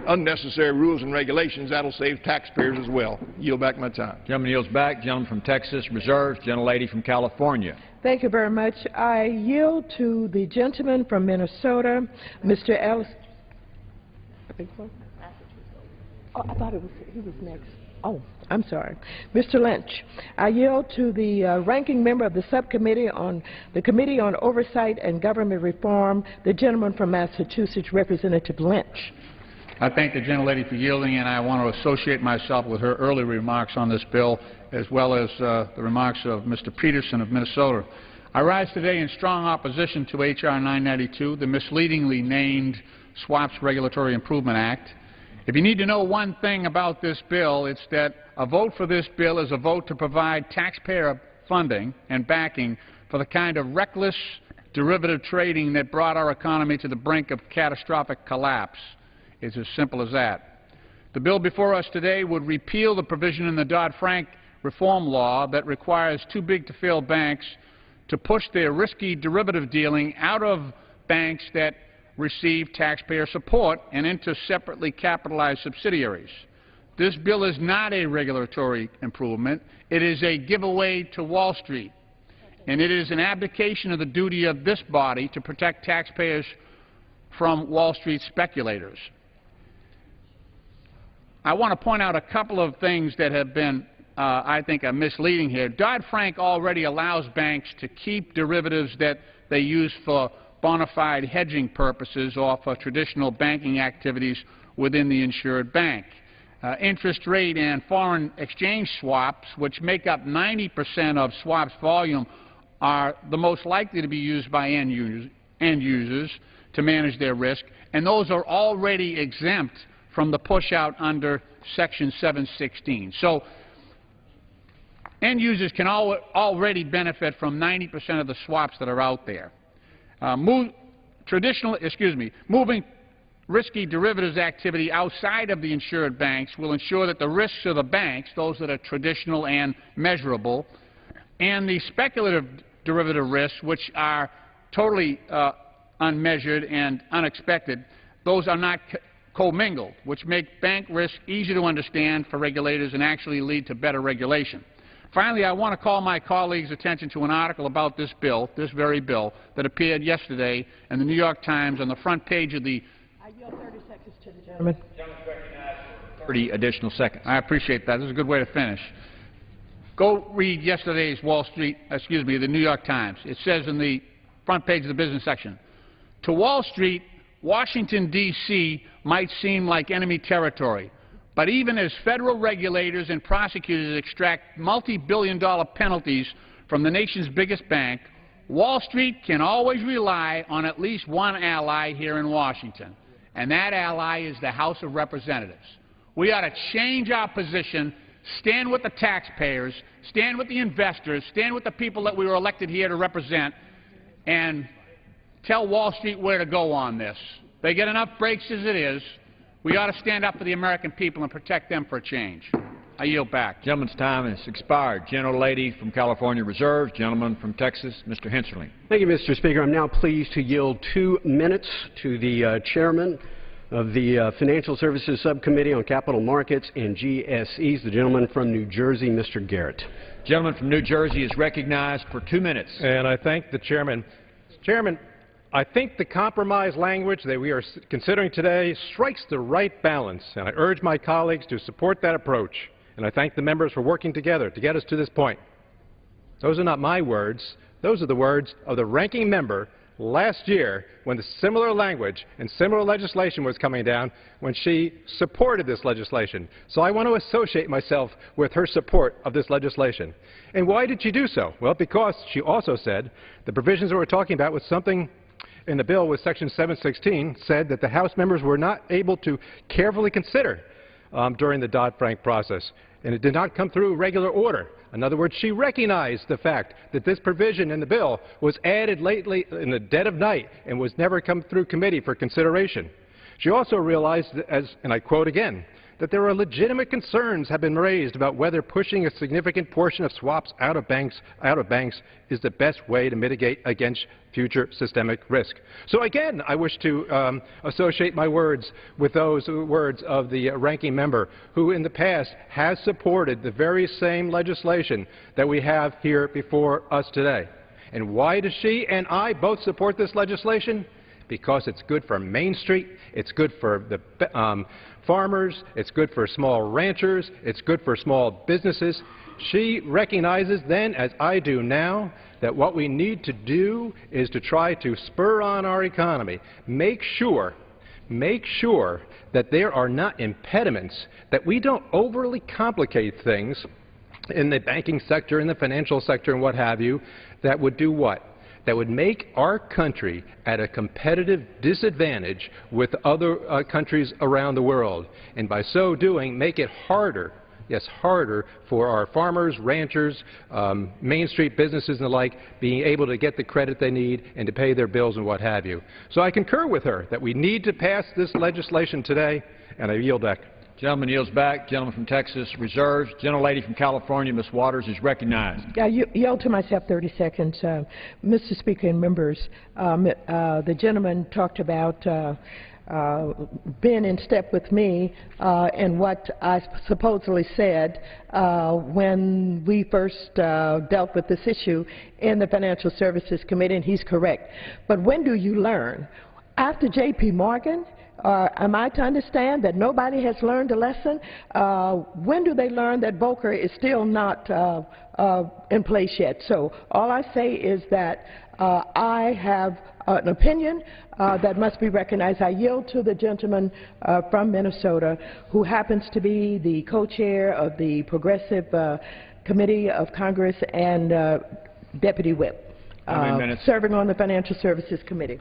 unnecessary rules and regulations. That'll save taxpayers as well. Yield back my time. Gentleman yields back. Gentleman from Texas reserves. Gentlelady from California. Thank you very much. I yield to the gentleman from Minnesota, Mr. Ellis. I think so. Oh, I thought he was next. Oh, I'm sorry. Mr. Lynch, I yield to the ranking member of the subcommittee on the Committee on Oversight and Government Reform, the gentleman from Massachusetts, Representative Lynch. I thank the gentlelady for yielding, and I want to associate myself with her early remarks on this bill, as well as the remarks of Mr. Peterson of Minnesota. I rise today in strong opposition to H.R. 992, the misleadingly named SWAPS Regulatory Improvement Act. If you need to know one thing about this bill, it's that a vote for this bill is a vote to provide taxpayer funding and backing for the kind of reckless derivative trading that brought our economy to the brink of catastrophic collapse. It's as simple as that. The bill before us today would repeal the provision in the Dodd-Frank reform law that requires too big to fail banks to push their risky derivative dealing out of banks that receive taxpayer support and into separately capitalized subsidiaries. This bill is not a regulatory improvement. It is a giveaway to Wall Street, and it is an abdication of the duty of this body to protect taxpayers from Wall Street speculators. I want to point out a couple of things that have been, I think, misleading here. Dodd-Frank already allows banks to keep derivatives that they use for bona fide hedging purposes or for traditional banking activities within the insured bank. Interest rate and foreign exchange swaps, which make up 90% of swaps volume, are the most likely to be used by end users to manage their risk, and those are already exempt from the push-out under Section 716. So end users can already benefit from 90% of the swaps that are out there. Moving risky derivatives activity outside of the insured banks will ensure that the risks of the banks, those that are traditional and measurable, and the speculative derivative risks, which are totally unmeasured and unexpected, those are not commingled, which make bank risk easy to understand for regulators and actually lead to better regulation. Finally, I want to call my colleagues' attention to an article about this bill, this very bill, that appeared yesterday in the New York Times on the front page of the... I yield 30 seconds to the gentleman. 30 additional seconds. I appreciate that. This is a good way to finish. Go read yesterday's the New York Times. It says in the front page of the business section, to Wall Street, Washington, D.C. might seem like enemy territory. But even as federal regulators and prosecutors extract multi-billion-dollar penalties from the nation's biggest bank, Wall Street can always rely on at least one ally here in Washington, and that ally is the House of Representatives. We ought to change our position, stand with the taxpayers, stand with the investors, stand with the people that we were elected here to represent, and tell Wall Street where to go on this. They get enough breaks as it is. We ought to stand up for the American people and protect them for a change. I yield back. Gentleman's time has expired. Gentlelady from California reserves. Gentleman from Texas, Mr. Hensarling. Thank you, Mr. Speaker. I'm now pleased to yield 2 minutes to the chairman of the Financial Services Subcommittee on Capital Markets and GSEs, the gentleman from New Jersey, Mr. Garrett. Gentleman from New Jersey is recognized for 2 minutes. And I thank the chairman. Chairman, I think the compromise language that we are considering today strikes the right balance, and I urge my colleagues to support that approach. And I thank the members for working together to get us to this point. Those are not my words. Those are the words of the ranking member last year when the similar language and similar legislation was coming down, when she supported this legislation. So I want to associate myself with her support of this legislation. And why did she do so? Well, because she also said the provisions that we're talking about was something in the bill with Section 716 said that the House members were not able to carefully consider during the Dodd-Frank process, and it did not come through regular order. In other words, she recognized the fact that this provision in the bill was added lately in the dead of night and was never come through committee for consideration. She also realized, and I quote again, that there are legitimate concerns have been raised about whether pushing a significant portion of swaps out of banks is the best way to mitigate against future systemic risk. So again, I wish to associate my words with those words of the ranking member, who in the past has supported the very same legislation that we have here before us today. And why does she and I both support this legislation? Because it's good for Main Street, it's good for the farmers, it's good for small ranchers, it's good for small businesses. She recognizes then, as I do now, that what we need to do is to try to spur on our economy, make sure that there are not impediments, that we don't overly complicate things in the banking sector, in the financial sector, and what have you, that would do what? That would make our country at a competitive disadvantage with other countries around the world, and by so doing, make it harder, yes, harder for our farmers, ranchers, Main Street businesses and the like, being able to get the credit they need and to pay their bills and what have you. So I concur with her that we need to pass this legislation today, and I yield back. Gentleman yields back. Gentleman from Texas reserves. Gentlelady from California, Ms. Waters, is recognized. I yield to myself 30 seconds. Mr. Speaker and members, the gentleman talked about being in step with me and what I supposedly said when we first dealt with this issue in the Financial Services Committee, and he's correct. But when do you learn? After J.P. Morgan, am I to understand that nobody has learned a lesson? When do they learn that Volcker is still not in place yet? So all I say is that I have an opinion that must be recognized. I yield to the gentleman from Minnesota, who happens to be the co-chair of the Progressive Committee of Congress and Deputy Whip, serving on the Financial Services Committee.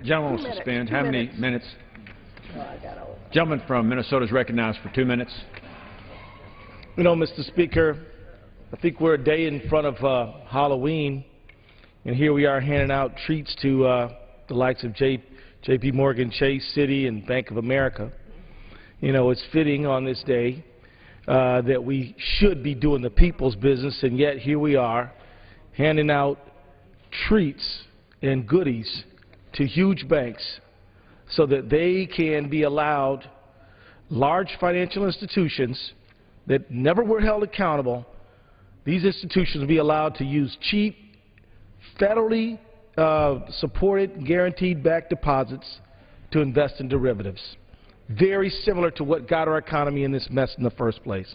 Gentleman will suspend. How many minutes? Gentleman from Minnesota is recognized for 2 minutes. You know, Mr. Speaker, I think we're a day in front of Halloween, and here we are handing out treats to the likes of J.P. Morgan, Chase, Citi, and Bank of America. You know, it's fitting on this day that we should be doing the people's business, and yet here we are handing out treats and goodies to huge banks so that they can be allowed, large financial institutions that never were held accountable, these institutions will be allowed to use cheap, federally supported, guaranteed backed deposits to invest in derivatives. Very similar to what got our economy in this mess in the first place.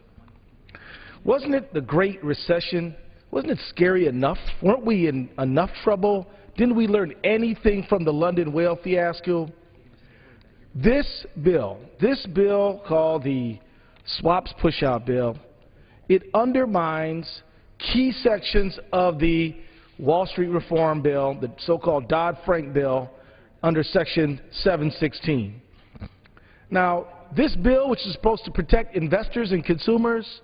Wasn't it the Great Recession? Wasn't it scary enough? Weren't we in enough trouble? Didn't we learn anything from the London whale fiasco? This bill called the Swaps Pushout Bill, it undermines key sections of the Wall Street Reform Bill, the so-called Dodd-Frank bill, under Section 716. Now, this bill, which is supposed to protect investors and consumers,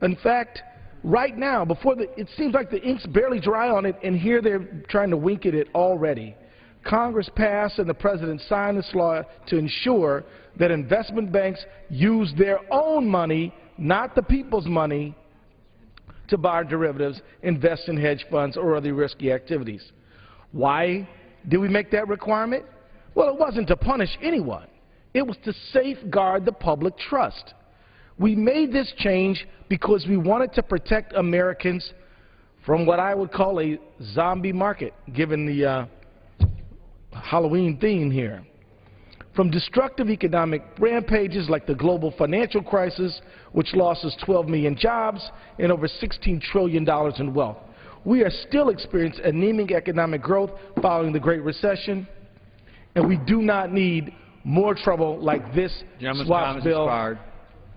in fact, right now, it seems like the ink's barely dry on it, and here they're trying to wink at it already. Congress passed and the President signed this law to ensure that investment banks use their own money, not the people's money, to buy derivatives, invest in hedge funds, or other risky activities. Why did we make that requirement? Well, it wasn't to punish anyone. It was to safeguard the public trust. We made this change because we wanted to protect Americans from what I would call a zombie market, given the Halloween theme here. From destructive economic rampages like the global financial crisis, which lost us 12 million jobs and over $16 trillion in wealth. We are still experiencing anemic economic growth following the Great Recession, and we do not need more trouble like this swap bill.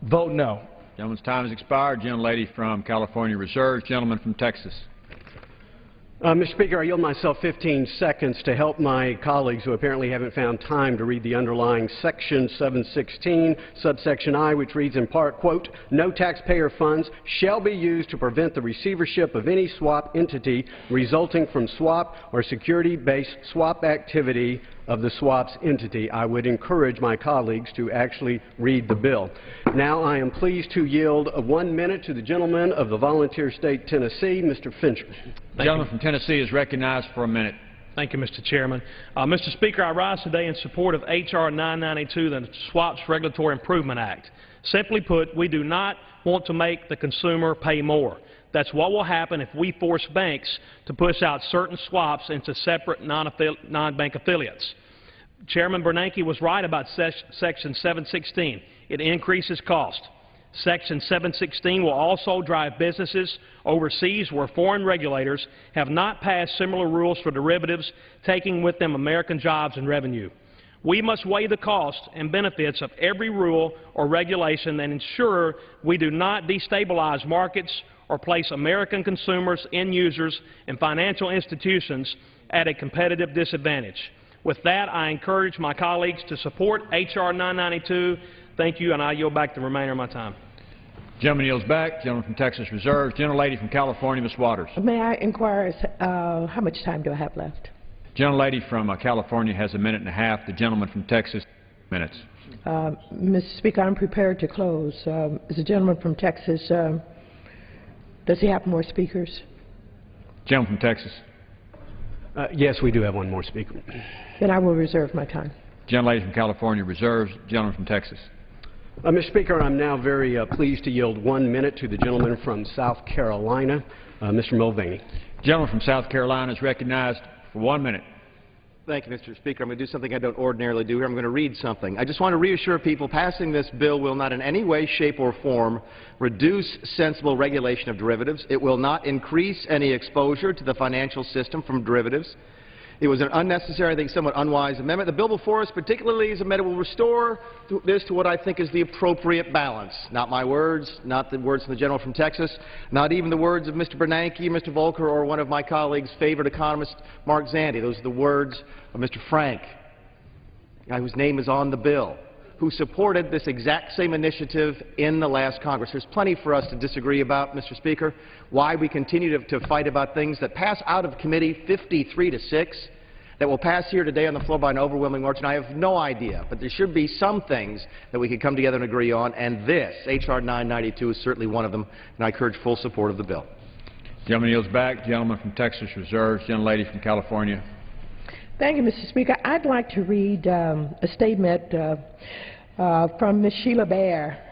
Vote no. Gentleman's time has expired. Gentlelady from California reserves. Gentleman from Texas. Mr. Speaker, I yield myself 15 seconds to help my colleagues who apparently haven't found time to read the underlying Section 716, subsection I, which reads in part, quote, no taxpayer funds shall be used to prevent the receivership of any swap entity resulting from swap or security-based swap activity of the swaps entity. I would encourage my colleagues to actually read the bill. Now I am pleased to yield 1 minute to the gentleman of the volunteer state Tennessee, Mr. Fincher. The gentleman from Tennessee is recognized for a minute. Thank you, Mr. Chairman. Mr. Speaker, I rise today in support of H.R. 992, the Swaps Regulatory Improvement Act. Simply put, we do not want to make the consumer pay more. That's what will happen if we force banks to push out certain swaps into separate non-bank affiliates. Chairman Bernanke was right about Section 716. It increases cost. Section 716 will also drive businesses overseas where foreign regulators have not passed similar rules for derivatives, taking with them American jobs and revenue. We must weigh the costs and benefits of every rule or regulation and ensure we do not destabilize markets or place American consumers, end users, and financial institutions at a competitive disadvantage. With that, I encourage my colleagues to support H.R. 992. Thank you, and I yield back the remainder of my time. Gentleman yields back. Gentleman from Texas reserves. Gentlelady from California, Ms. Waters. May I inquire how much time do I have left? Gentlelady from California has a minute and a half. The gentleman from Texas, minutes. Mr. Speaker, I'm prepared to close. Is the gentleman from Texas, does he have more speakers? Gentleman from Texas. Yes, we do have one more speaker. Then I will reserve my time. Gentlelady from California reserves. Gentleman from Texas. Mr. Speaker, I'm now very pleased to yield 1 minute to the gentleman from South Carolina, Mr. Mulvaney. Gentleman from South Carolina is recognized for 1 minute. Thank you, Mr. Speaker. I'm going to do something I don't ordinarily do here. I'm going to read something. I just want to reassure people passing this bill will not in any way, shape, or form reduce sensible regulation of derivatives. It will not increase any exposure to the financial system from derivatives. It was an unnecessary, I think, somewhat unwise amendment. The bill before us, particularly as amended, will restore this to what I think is the appropriate balance. Not my words, not the words from the gentleman from Texas, not even the words of Mr. Bernanke, Mr. Volcker, or one of my colleagues' favorite economist, Mark Zandi. Those are the words of Mr. Frank, whose name is on the bill, who supported this exact same initiative in the last Congress. There's plenty for us to disagree about, Mr. Speaker, why we continue to fight about things that pass out of committee 53-6, that will pass here today on the floor by an overwhelming margin. I have no idea, but there should be some things that we could come together and agree on, and this, H.R. 992, is certainly one of them, and I encourage full support of the bill. Gentleman yields back. Gentleman from Texas reserves. Gentlelady from California. Thank you, Mr. Speaker. I'd like to read a statement from Ms. Sheila Bair,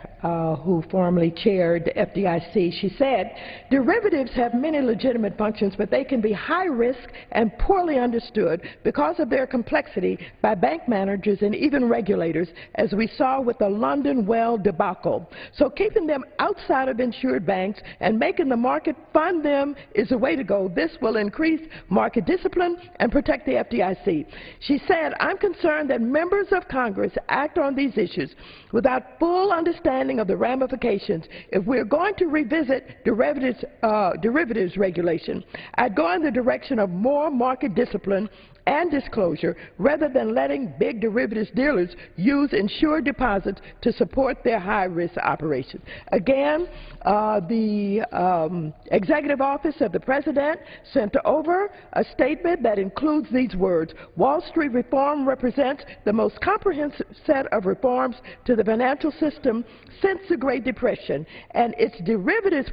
who formerly chaired the FDIC. She said, derivatives have many legitimate functions, but they can be high risk and poorly understood because of their complexity by bank managers and even regulators, as we saw with the London Well debacle. So keeping them outside of insured banks and making the market fund them is the way to go. This will increase market discipline and protect the FDIC. She said, I'm concerned that members of Congress act on these issues without full understanding of the ramifications. If we're going to revisit derivatives regulation, I'd go in the direction of more market discipline and disclosure rather than letting big derivatives dealers use insured deposits to support their high-risk operations. Again, the Executive Office of the President sent over a statement that includes these words: Wall Street reform represents the most comprehensive set of reforms to the financial system since the Great Depression, and its derivatives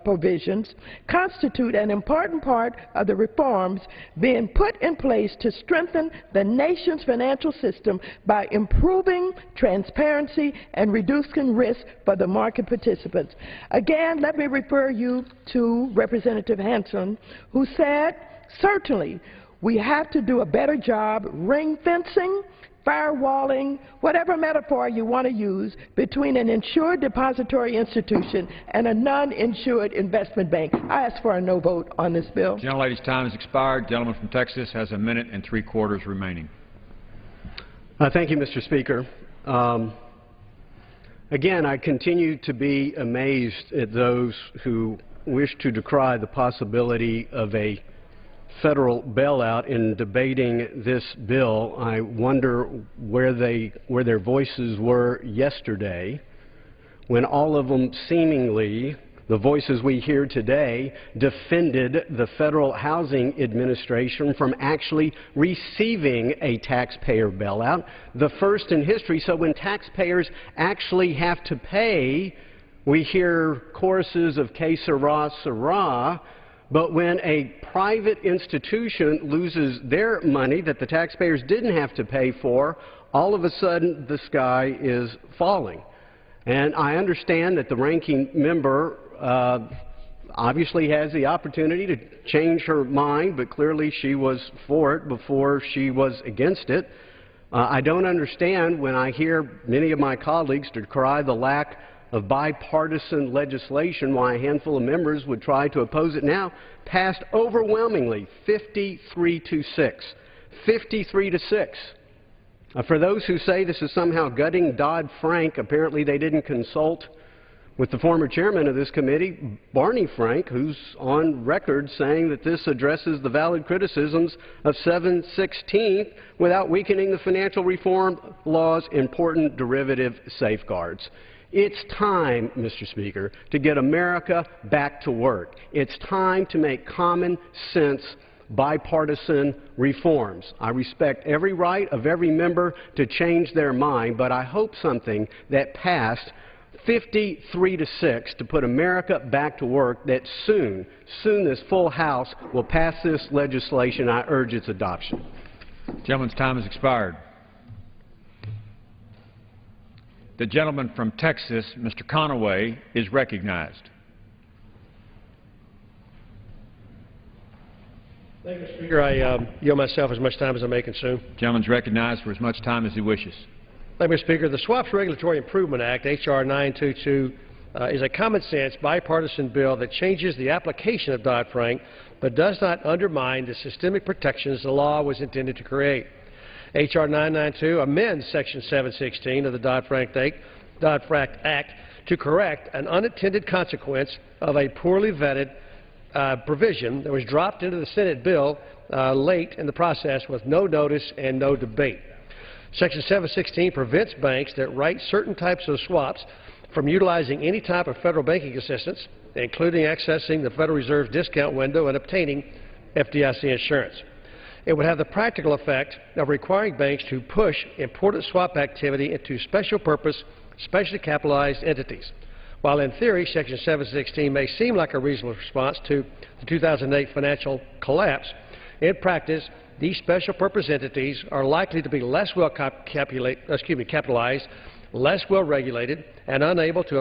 provisions constitute an important part of the reforms being put in place to strengthen the nation's financial system by improving transparency and reducing risk for the market participants. Again, let me refer you to Representative Hanson, who said, certainly, we have to do a better job ring fencing, firewalling, whatever metaphor you want to use, between an insured depository institution and a non-insured investment bank. I ask for a no vote on this bill. Gentlelady's time has expired. Gentleman from Texas has a minute and 3/4 remaining. Thank you, Mr. Speaker. Again, I continue to be amazed at those who wish to decry the possibility of a federal bailout in debating this bill. I wonder where their voices were yesterday when all of them seemingly The voices we hear today defended the Federal Housing Administration from actually receiving a taxpayer bailout, the first in history. So when taxpayers actually have to pay, we hear choruses of "Que sera, sera," but when a private institution loses their money that the taxpayers didn't have to pay for, all of a sudden the sky is falling. And I understand that the ranking member obviously has the opportunity to change her mind, but clearly she was for it before she was against it. I don't understand when I hear many of my colleagues decry the lack of bipartisan legislation why a handful of members would try to oppose it now. Passed overwhelmingly, 53-6. 53-6. For those who say this is somehow gutting Dodd-Frank, apparently they didn't consult with the former chairman of this committee, Barney Frank, who's on record saying that this addresses the valid criticisms of 716 without weakening the financial reform law's important derivative safeguards. It's time, Mr. Speaker, to get America back to work. It's time to make common sense bipartisan reforms. I respect every right of every member to change their mind, but I hope something that passed 53-6 to put America back to work, that soon this full House will pass this legislation. I urge its adoption. Gentleman's time has expired. The gentleman from Texas, Mr. Conaway, is recognized. Thank you, Mr. Speaker. I yield myself as much time as I may consume. Gentleman's recognized for as much time as he wishes. Thank you, Mr. Speaker. The Swaps Regulatory Improvement Act, H.R. 922, is a common-sense, bipartisan bill that changes the application of Dodd-Frank but does not undermine the systemic protections the law was intended to create. H.R. 992 amends Section 716 of the Dodd-Frank Act to correct an unintended consequence of a poorly vetted provision that was dropped into the Senate bill late in the process with no notice and no debate. Section 716 prevents banks that write certain types of swaps from utilizing any type of federal banking assistance, including accessing the Federal Reserve's discount window and obtaining FDIC insurance. It would have the practical effect of requiring banks to push important swap activity into special purpose, specially capitalized entities. While in theory Section 716 may seem like a reasonable response to the 2008 financial collapse, in practice these special purpose entities are likely to be less well capitalized, less well regulated, and unable to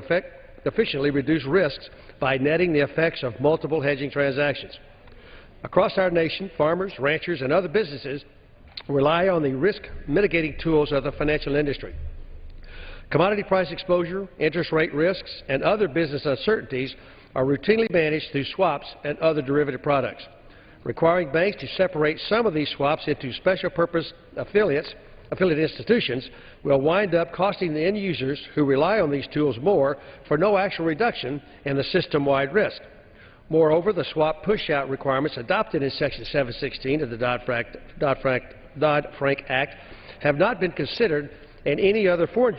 efficiently reduce risks by netting the effects of multiple hedging transactions. Across our nation, farmers, ranchers, and other businesses rely on the risk mitigating tools of the financial industry. Commodity price exposure, interest rate risks, and other business uncertainties are routinely managed through swaps and other derivative products. Requiring banks to separate some of these swaps into special purpose affiliate institutions will wind up costing the end users who rely on these tools more for no actual reduction in the system-wide risk. Moreover, the swap push-out requirements adopted in Section 716 of the Dodd-Frank Act have not been considered in any other foreign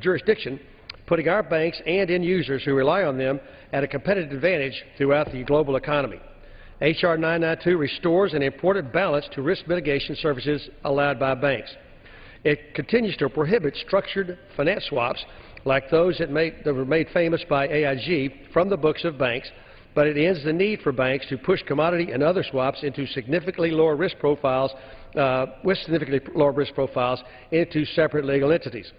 jurisdiction, putting our banks and end users who rely on them at a competitive advantage throughout the global economy. H.R. 992 restores an important balance to risk mitigation services allowed by banks. It continues to prohibit structured finance swaps like those that were made famous by AIG from the books of banks, but it ends the need for banks to push commodity and other swaps into significantly lower risk profiles into separate legal entities.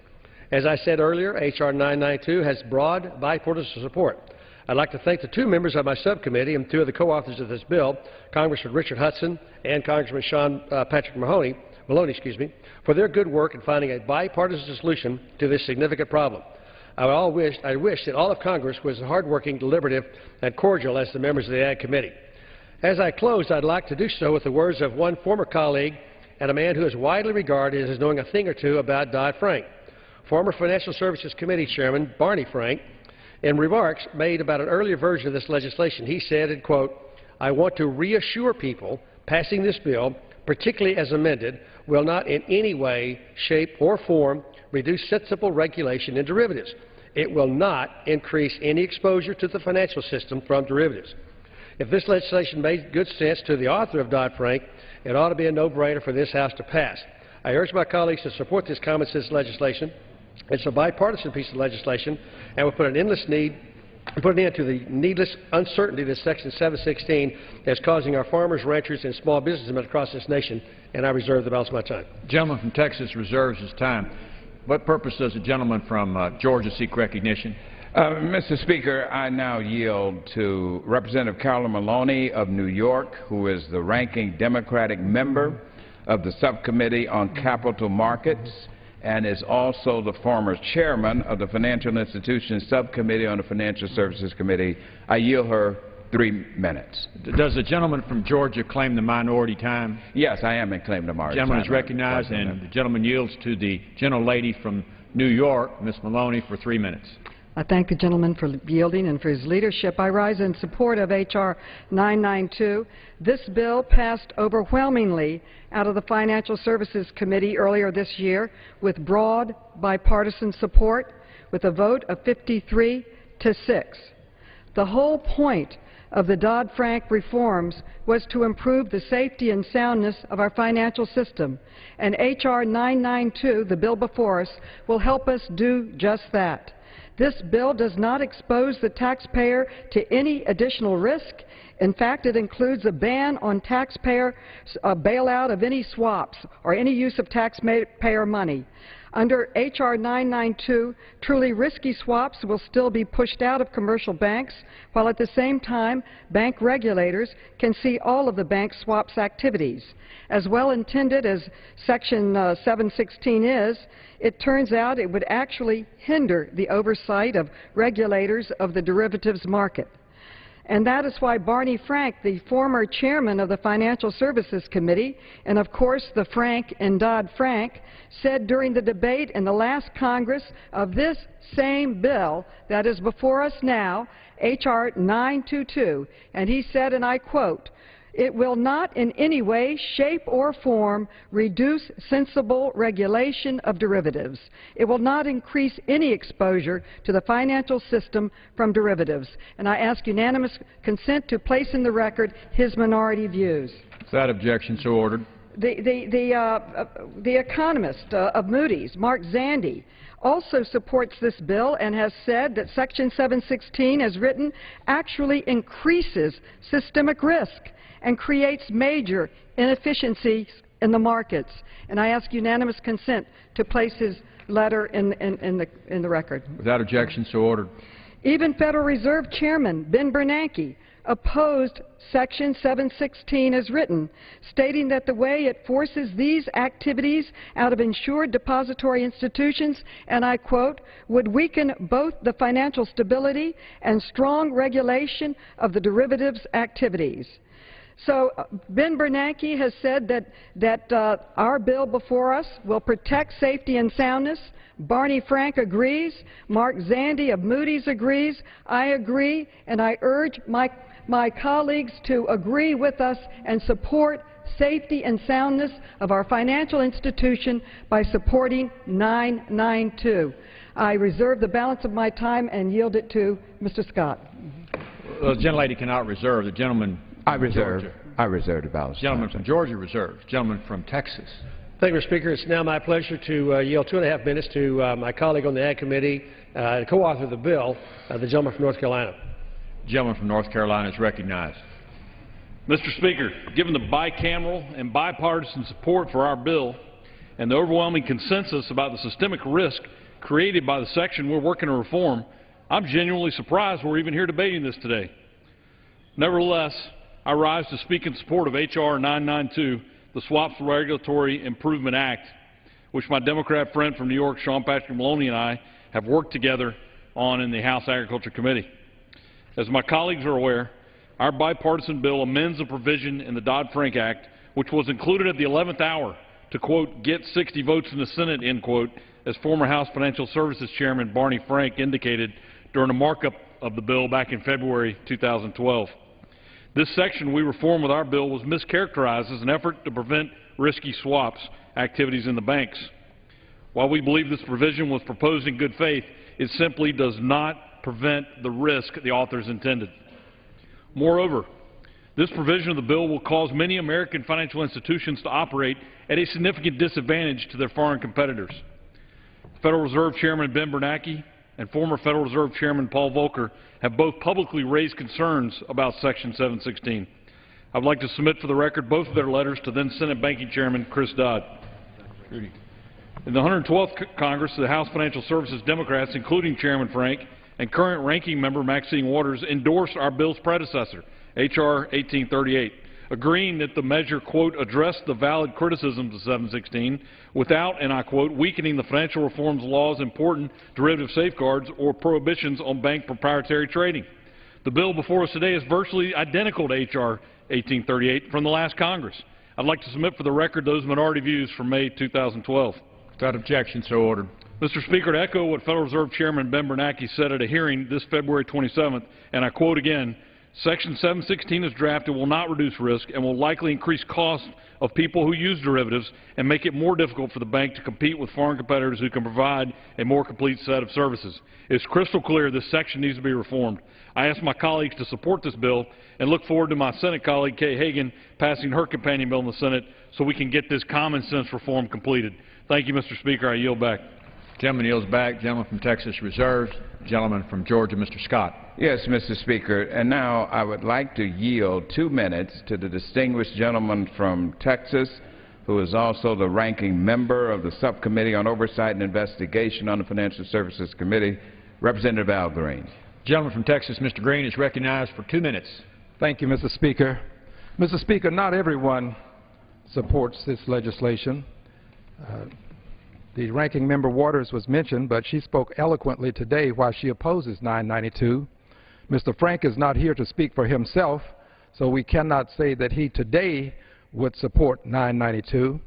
As I said earlier, H.R. 992 has broad bipartisan support. I'd like to thank the two members of my subcommittee and two of the co-authors of this bill, Congressman Richard Hudson and Congressman Sean Patrick Maloney, for their good work in finding a bipartisan solution to this significant problem. I wish that all of Congress was as hardworking, deliberative, and cordial as the members of the Ag Committee. As I close, I'd like to do so with the words of one former colleague and a man who is widely regarded as knowing a thing or two about Dodd-Frank. Former Financial Services Committee Chairman Barney Frank, in remarks made about an earlier version of this legislation, he said, and quote, "I want to reassure people passing this bill, particularly as amended, will not in any way, shape, or form reduce sensible regulation in derivatives. It will not increase any exposure to the financial system from derivatives. If this legislation made good sense to the author of Dodd-Frank, it ought to be a no-brainer for this House to pass. I urge my colleagues to support this common sense legislation. It's a bipartisan piece of legislation and will put an end to the needless uncertainty that Section 716 is causing our farmers, ranchers, and small businessmen across this nation, and I reserve the balance of my time. The gentleman from Texas reserves his time. What purpose does the gentleman from Georgia seek recognition? Mr. Speaker, I now yield to Representative Carolyn Maloney of New York, who is the ranking Democratic member of the Subcommittee on Capital Markets and is also the former chairman of the Financial Institutions Subcommittee on the Financial Services Committee. I yield her 3 minutes. Does the gentleman from Georgia claim the minority time? Yes, I am in claim the minority time. The gentleman is recognized, and the gentleman yields to the gentlelady from New York, Ms. Maloney, for 3 minutes. I thank the gentleman for yielding and for his leadership. I rise in support of H.R. 992. This bill passed overwhelmingly out of the Financial Services Committee earlier this year with broad bipartisan support, with a vote of 53 to 6. The whole point of the Dodd-Frank reforms was to improve the safety and soundness of our financial system, and H.R. 992, the bill before us, will help us do just that. This bill does not expose the taxpayer to any additional risk. In fact, it includes a ban on taxpayer bailout of any swaps or any use of taxpayer money. Under H.R. 992, truly risky swaps will still be pushed out of commercial banks, while at the same time, bank regulators can see all of the bank swaps activities. As well intended as Section 716 is, it turns out it would actually hinder the oversight of regulators of the derivatives market. And that is why Barney Frank, the former chairman of the Financial Services Committee, and of course the Frank in Dodd-Frank, said during the debate in the last Congress of this same bill that is before us now, H.R. 922, and he said, and I quote, "It will not in any way, shape, or form reduce sensible regulation of derivatives. It will not increase any exposure to the financial system from derivatives." And I ask unanimous consent to place in the record his minority views. Without objection, so ordered. The economist of Moody's, Mark Zandi, also supports this bill and has said that Section 716, as written, actually increases systemic risk and creates major inefficiencies in the markets. And I ask unanimous consent to place his letter in the record. Without objection, so ordered. Even Federal Reserve Chairman Ben Bernanke opposed Section 716 as written, stating that the way it forces these activities out of insured depository institutions, and I quote, would weaken both the financial stability and strong regulation of the derivatives activities. So Ben Bernanke has said that our bill before us will protect safety and soundness. Barney Frank agrees. Mark Zandi of Moody's agrees. I agree, and I urge my colleagues to agree with us and support safety and soundness of our financial institution by supporting 992. I reserve the balance of my time and yield it to Mr. Scott. The gentlelady cannot reserve. The gentleman I reserve the balance. Gentleman from Georgia reserves. Gentleman from Texas. Thank you, Mr. Speaker. It's now my pleasure to yield 2.5 minutes to my colleague on the Ag Committee, the co-author of the bill, the gentleman from North Carolina. Gentleman from North Carolina is recognized. Mr. Speaker, given the bicameral and bipartisan support for our bill and the overwhelming consensus about the systemic risk created by the section we're working to reform, I'm genuinely surprised we're even here debating this today. Nevertheless, I rise to speak in support of H.R. 992, the Swaps Regulatory Improvement Act, which my Democrat friend from New York, Sean Patrick Maloney, and I have worked together on in the House Agriculture Committee. As my colleagues are aware, our bipartisan bill amends a provision in the Dodd-Frank Act, which was included at the 11th hour to, quote, get 60 votes in the Senate, end quote, as former House Financial Services Chairman Barney Frank indicated during a markup of the bill back in February 2012. This section we reformed with our bill was mischaracterized as an effort to prevent risky swaps activities in the banks. While we believe this provision was proposed in good faith, it simply does not prevent the risk the authors intended. Moreover, this provision of the bill will cause many American financial institutions to operate at a significant disadvantage to their foreign competitors. Federal Reserve Chairman Ben Bernanke and former Federal Reserve Chairman Paul Volcker have both publicly raised concerns about Section 716. I would like to submit for the record both of their letters to then Senate Banking Chairman Chris Dodd. In the 112th Congress, the House Financial Services Democrats, including Chairman Frank and current Ranking Member Maxine Waters, endorsed our bill's predecessor, H.R. 1838, agreeing that the measure, quote, addressed the valid criticisms of 716 without, and I quote, weakening the financial reforms law's important derivative safeguards or prohibitions on bank proprietary trading. The bill before us today is virtually identical to H.R. 1838 from the last Congress. I'd like to submit for the record those minority views from May 2012. Without objection, so ordered. Mr. Speaker, to echo what Federal Reserve Chairman Ben Bernanke said at a hearing this February 27th, and I quote again, Section 716 as drafted will not reduce risk and will likely increase costs of people who use derivatives and make it more difficult for the bank to compete with foreign competitors who can provide a more complete set of services. It's crystal clear this section needs to be reformed. I ask my colleagues to support this bill and look forward to my Senate colleague Kay Hagan passing her companion bill in the Senate so we can get this common sense reform completed. Thank you, Mr. Speaker. I yield back. Gentleman yields back. Gentleman from Texas reserves. Gentleman from Georgia, Mr. Scott. Yes, Mr. Speaker. And now I would like to yield 2 minutes to the distinguished gentleman from Texas, who is also the ranking member of the Subcommittee on Oversight and Investigation on the Financial Services Committee, Representative Al Green. Gentleman from Texas, Mr. Green, is recognized for 2 minutes. Thank you, Mr. Speaker. Mr. Speaker, not everyone supports this legislation. The ranking member Waters was mentioned, but she spoke eloquently today why she opposes 992. Mr. Frank is not here to speak for himself, so we cannot say that he today would support 992.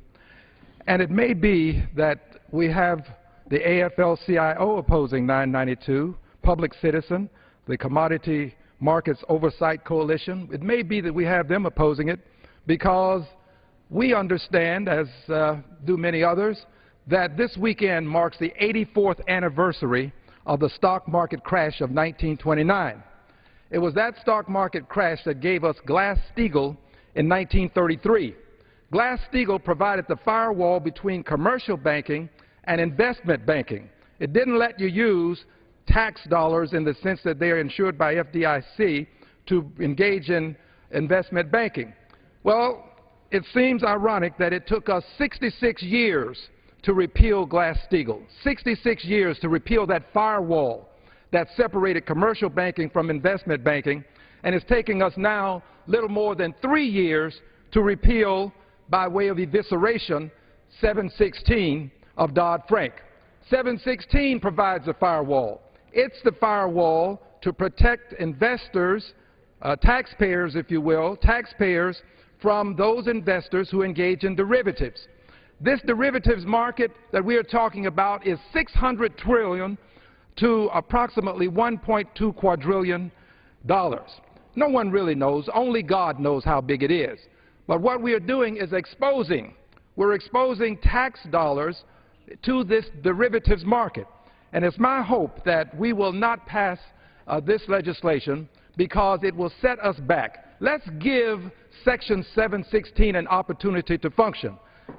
And it may be that we have the AFL-CIO opposing 992, Public Citizen, the Commodity Markets Oversight Coalition. It may be that we have them opposing it because we understand, as do many others, that this weekend marks the 84th anniversary of the stock market crash of 1929. It was that stock market crash that gave us Glass-Steagall in 1933. Glass-Steagall provided the firewall between commercial banking and investment banking. It didn't let you use tax dollars in the sense that they are insured by FDIC to engage in investment banking. Well, it seems ironic that it took us 66 years to repeal Glass-Steagall, 66 years to repeal that firewall that separated commercial banking from investment banking, and it's taking us now little more than 3 years to repeal, by way of evisceration, 716 of Dodd-Frank. 716 provides a firewall. It's the firewall to protect investors, taxpayers, if you will, taxpayers from those investors who engage in derivatives. This derivatives market that we are talking about is $600 trillion to approximately $1.2 quadrillion. No one really knows. Only God knows how big it is. But what we are doing is we're exposing tax dollars to this derivatives market. And it's my hope that we will not pass this legislation because it will set us back. Let's give Section 716 an opportunity to function.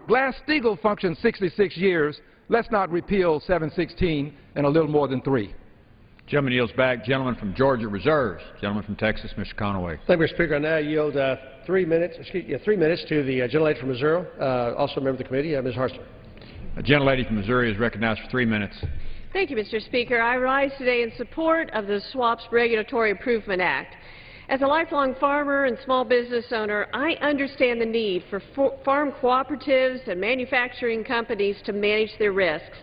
Glass-Steagall functioned 66 years. Let's not repeal 716 in a little more than 3. Gentleman yields back. Gentleman from Georgia reserves. Gentleman from Texas, Mr. Conaway. Thank you, Mr. Speaker. I now yield 3 minutes to the gentlelady from Missouri, also a member of the committee, Ms. Hartzler. The gentlelady from Missouri is recognized for 3 minutes. Thank you, Mr. Speaker. I rise today in support of the SWAP's Regulatory Improvement Act. As a lifelong farmer and small business owner, I understand the need for farm cooperatives and manufacturing companies to manage their risks.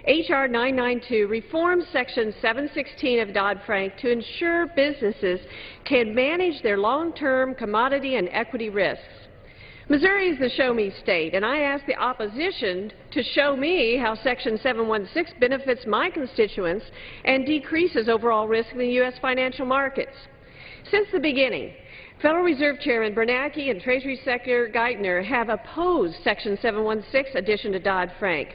H.R. 992 reforms Section 716 of Dodd-Frank to ensure businesses can manage their long-term commodity and equity risks. Missouri is the show-me state, and I ask the opposition to show me how Section 716 benefits my constituents and decreases overall risk in the U.S. financial markets. Since the beginning, Federal Reserve Chairman Bernanke and Treasury Secretary Geithner have opposed Section 716 addition to Dodd-Frank.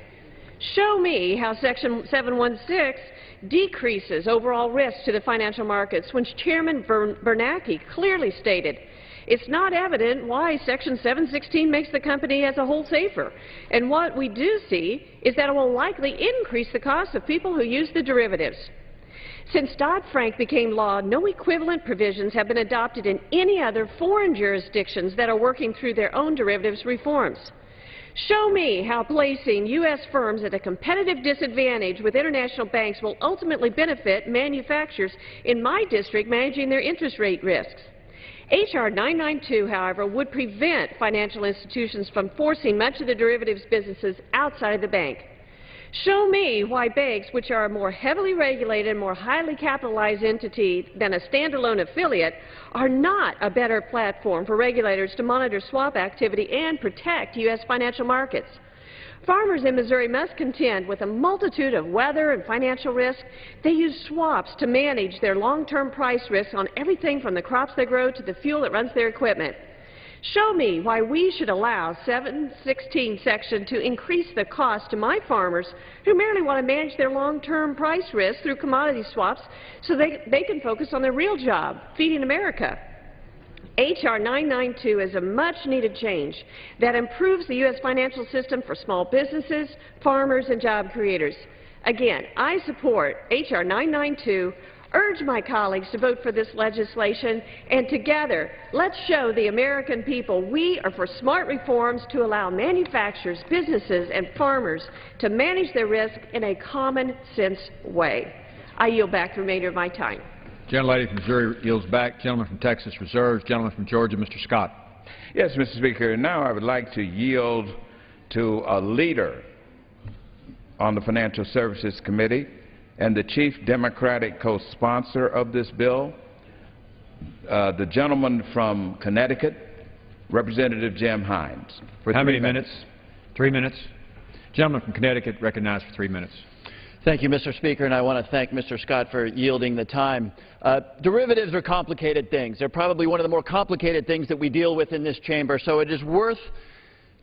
Show me how Section 716 decreases overall risk to the financial markets when Chairman Bernanke clearly stated it's not evident why Section 716 makes the company as a whole safer. And what we do see is that it will likely increase the cost of people who use the derivatives. Since Dodd-Frank became law, no equivalent provisions have been adopted in any other foreign jurisdictions that are working through their own derivatives reforms. Show me how placing U.S. firms at a competitive disadvantage with international banks will ultimately benefit manufacturers in my district managing their interest rate risks. H.R. 992, however, would prevent financial institutions from forcing much of the derivatives businesses outside of the bank. Show me why banks, which are a more heavily regulated and more highly capitalized entity than a standalone affiliate, are not a better platform for regulators to monitor swap activity and protect U.S. financial markets. Farmers in Missouri must contend with a multitude of weather and financial risk. They use swaps to manage their long-term price risk on everything from the crops they grow to the fuel that runs their equipment. Show me why we should allow 716 section to increase the cost to my farmers who merely want to manage their long-term price risk through commodity swaps so they can focus on their real job, feeding America. H.R. 992 is a much-needed change that improves the U.S. financial system for small businesses, farmers, and job creators. Again, I support H.R. 992, urge my colleagues to vote for this legislation, and together, let's show the American people we are for smart reforms to allow manufacturers, businesses, and farmers to manage their risk in a common-sense way. I yield back the remainder of my time. Gentlelady from Missouri yields back. Gentleman from Texas reserves. Gentleman from Georgia, Mr. Scott. Yes, Mr. Speaker. Now I would like to yield to a leader on the Financial Services Committee and the chief Democratic co-sponsor of this bill, the gentleman from Connecticut, Representative Jim Hines. For how many minutes? 3 minutes. Gentleman from Connecticut recognized for 3 minutes. Thank you, Mr. Speaker, and I want to thank Mr. Scott for yielding the time. Derivatives are complicated things. They're probably one of the more complicated things that we deal with in this chamber, so it is worth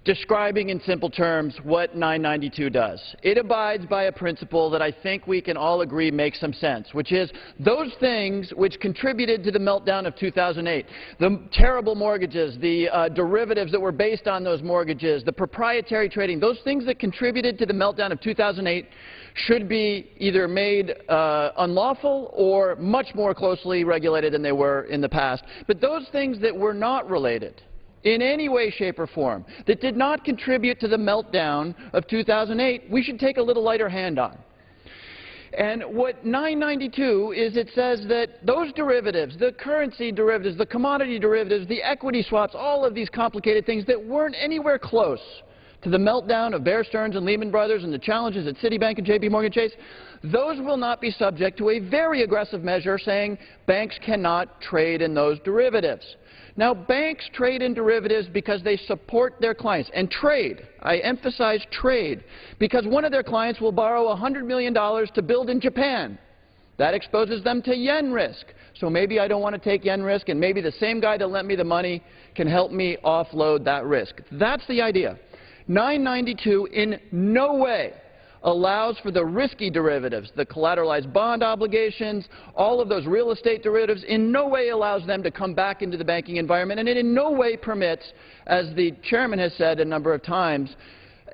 describing in simple terms what 992 does. It abides by a principle that I think we can all agree makes some sense, which is those things which contributed to the meltdown of 2008, the terrible mortgages, the derivatives that were based on those mortgages, the proprietary trading, those things that contributed to the meltdown of 2008 should be either made unlawful or much more closely regulated than they were in the past. But those things that were not related in any way, shape, or form, that did not contribute to the meltdown of 2008, we should take a little lighter hand on. And what 992 is, it says that those derivatives, the currency derivatives, the commodity derivatives, the equity swaps, all of these complicated things that weren't anywhere close to the meltdown of Bear Stearns and Lehman Brothers and the challenges at Citibank and J.P. Morgan Chase, those will not be subject to a very aggressive measure saying banks cannot trade in those derivatives. Now, banks trade in derivatives because they support their clients. And trade, I emphasize trade, because one of their clients will borrow $100 million to build in Japan. That exposes them to yen risk. So maybe I don't want to take yen risk, and maybe the same guy that lent me the money can help me offload that risk. That's the idea. 992 in no way allows for the risky derivatives, the collateralized bond obligations, all of those real estate derivatives, in no way allows them to come back into the banking environment, and it in no way permits, as the chairman has said a number of times,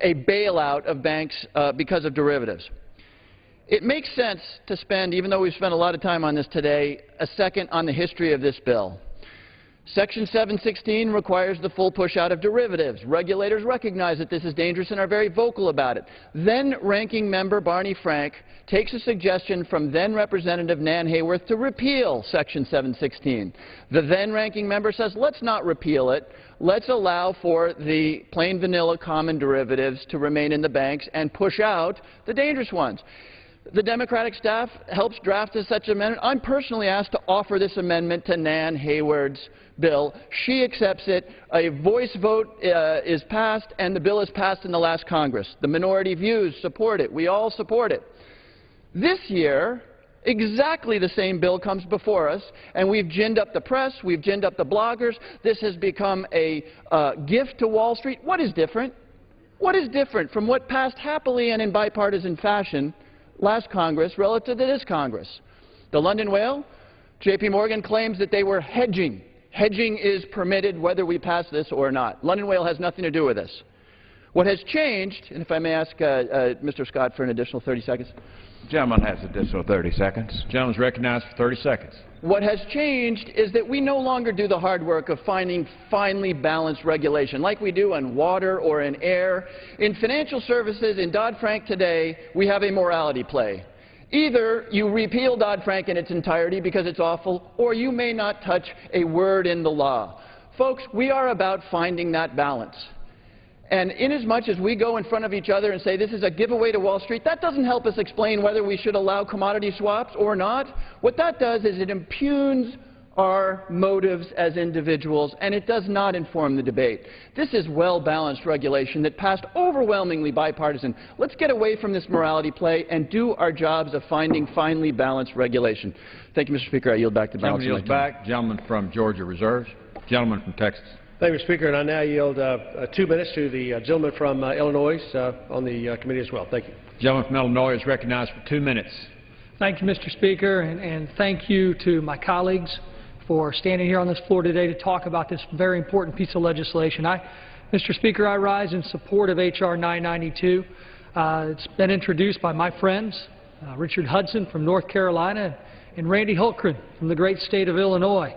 a bailout of banks because of derivatives. It makes sense to spend, even though we've spent a lot of time on this today, a second on the history of this bill. Section 716 requires the full push-out of derivatives. Regulators recognize that this is dangerous and are very vocal about it. Then-ranking member Barney Frank takes a suggestion from then-Representative Nan Hayworth to repeal Section 716. The then-ranking member says, let's not repeal it. Let's allow for the plain vanilla common derivatives to remain in the banks and push out the dangerous ones. The Democratic staff helps draft such an amendment. I'm personally asked to offer this amendment to Nan Hayworth's bill. She accepts it. A voice vote is passed, and the bill is passed in the last Congress. The minority views support it. We all support it. This year, exactly the same bill comes before us, and we've ginned up the press, we've ginned up the bloggers. This has become a gift to Wall Street. What is different? What is different from what passed happily and in bipartisan fashion last Congress relative to this Congress? The London Whale, J.P. Morgan claims that they were hedging. Hedging is permitted whether we pass this or not. London Whale has nothing to do with this. What has changed, and if I may ask Mr. Scott for an additional 30 seconds. The gentleman has additional 30 seconds. The gentleman is recognized for 30 seconds. What has changed is that we no longer do the hard work of finding finely balanced regulation like we do on water or in air. In financial services, in Dodd-Frank today, we have a morality play. Either you repeal Dodd-Frank in its entirety because it's awful, or you may not touch a word in the law. Folks, we are about finding that balance. And inasmuch as we go in front of each other and say this is a giveaway to Wall Street, that doesn't help us explain whether we should allow commodity swaps or not. What that does is it impugns our motives as individuals, and it does not inform the debate. This is well-balanced regulation that passed overwhelmingly bipartisan. Let's get away from this morality play and do our jobs of finding finely balanced regulation. Thank you, Mr. Speaker. I yield back the balance of my time. Gentleman yields back. Gentleman from Georgia reserves. Gentleman from Texas. Thank you, Mr. Speaker, and I now yield 2 minutes to the gentleman from Illinois on the committee as well. Thank you. Gentleman from Illinois is recognized for 2 minutes. Thank you, Mr. Speaker, and thank you to my colleagues for standing here on this floor today to talk about this very important piece of legislation. Mr. Speaker, I rise in support of H.R. 992. It's been introduced by my friends, Richard Hudson from North Carolina and Randy Hultgren from the great state of Illinois.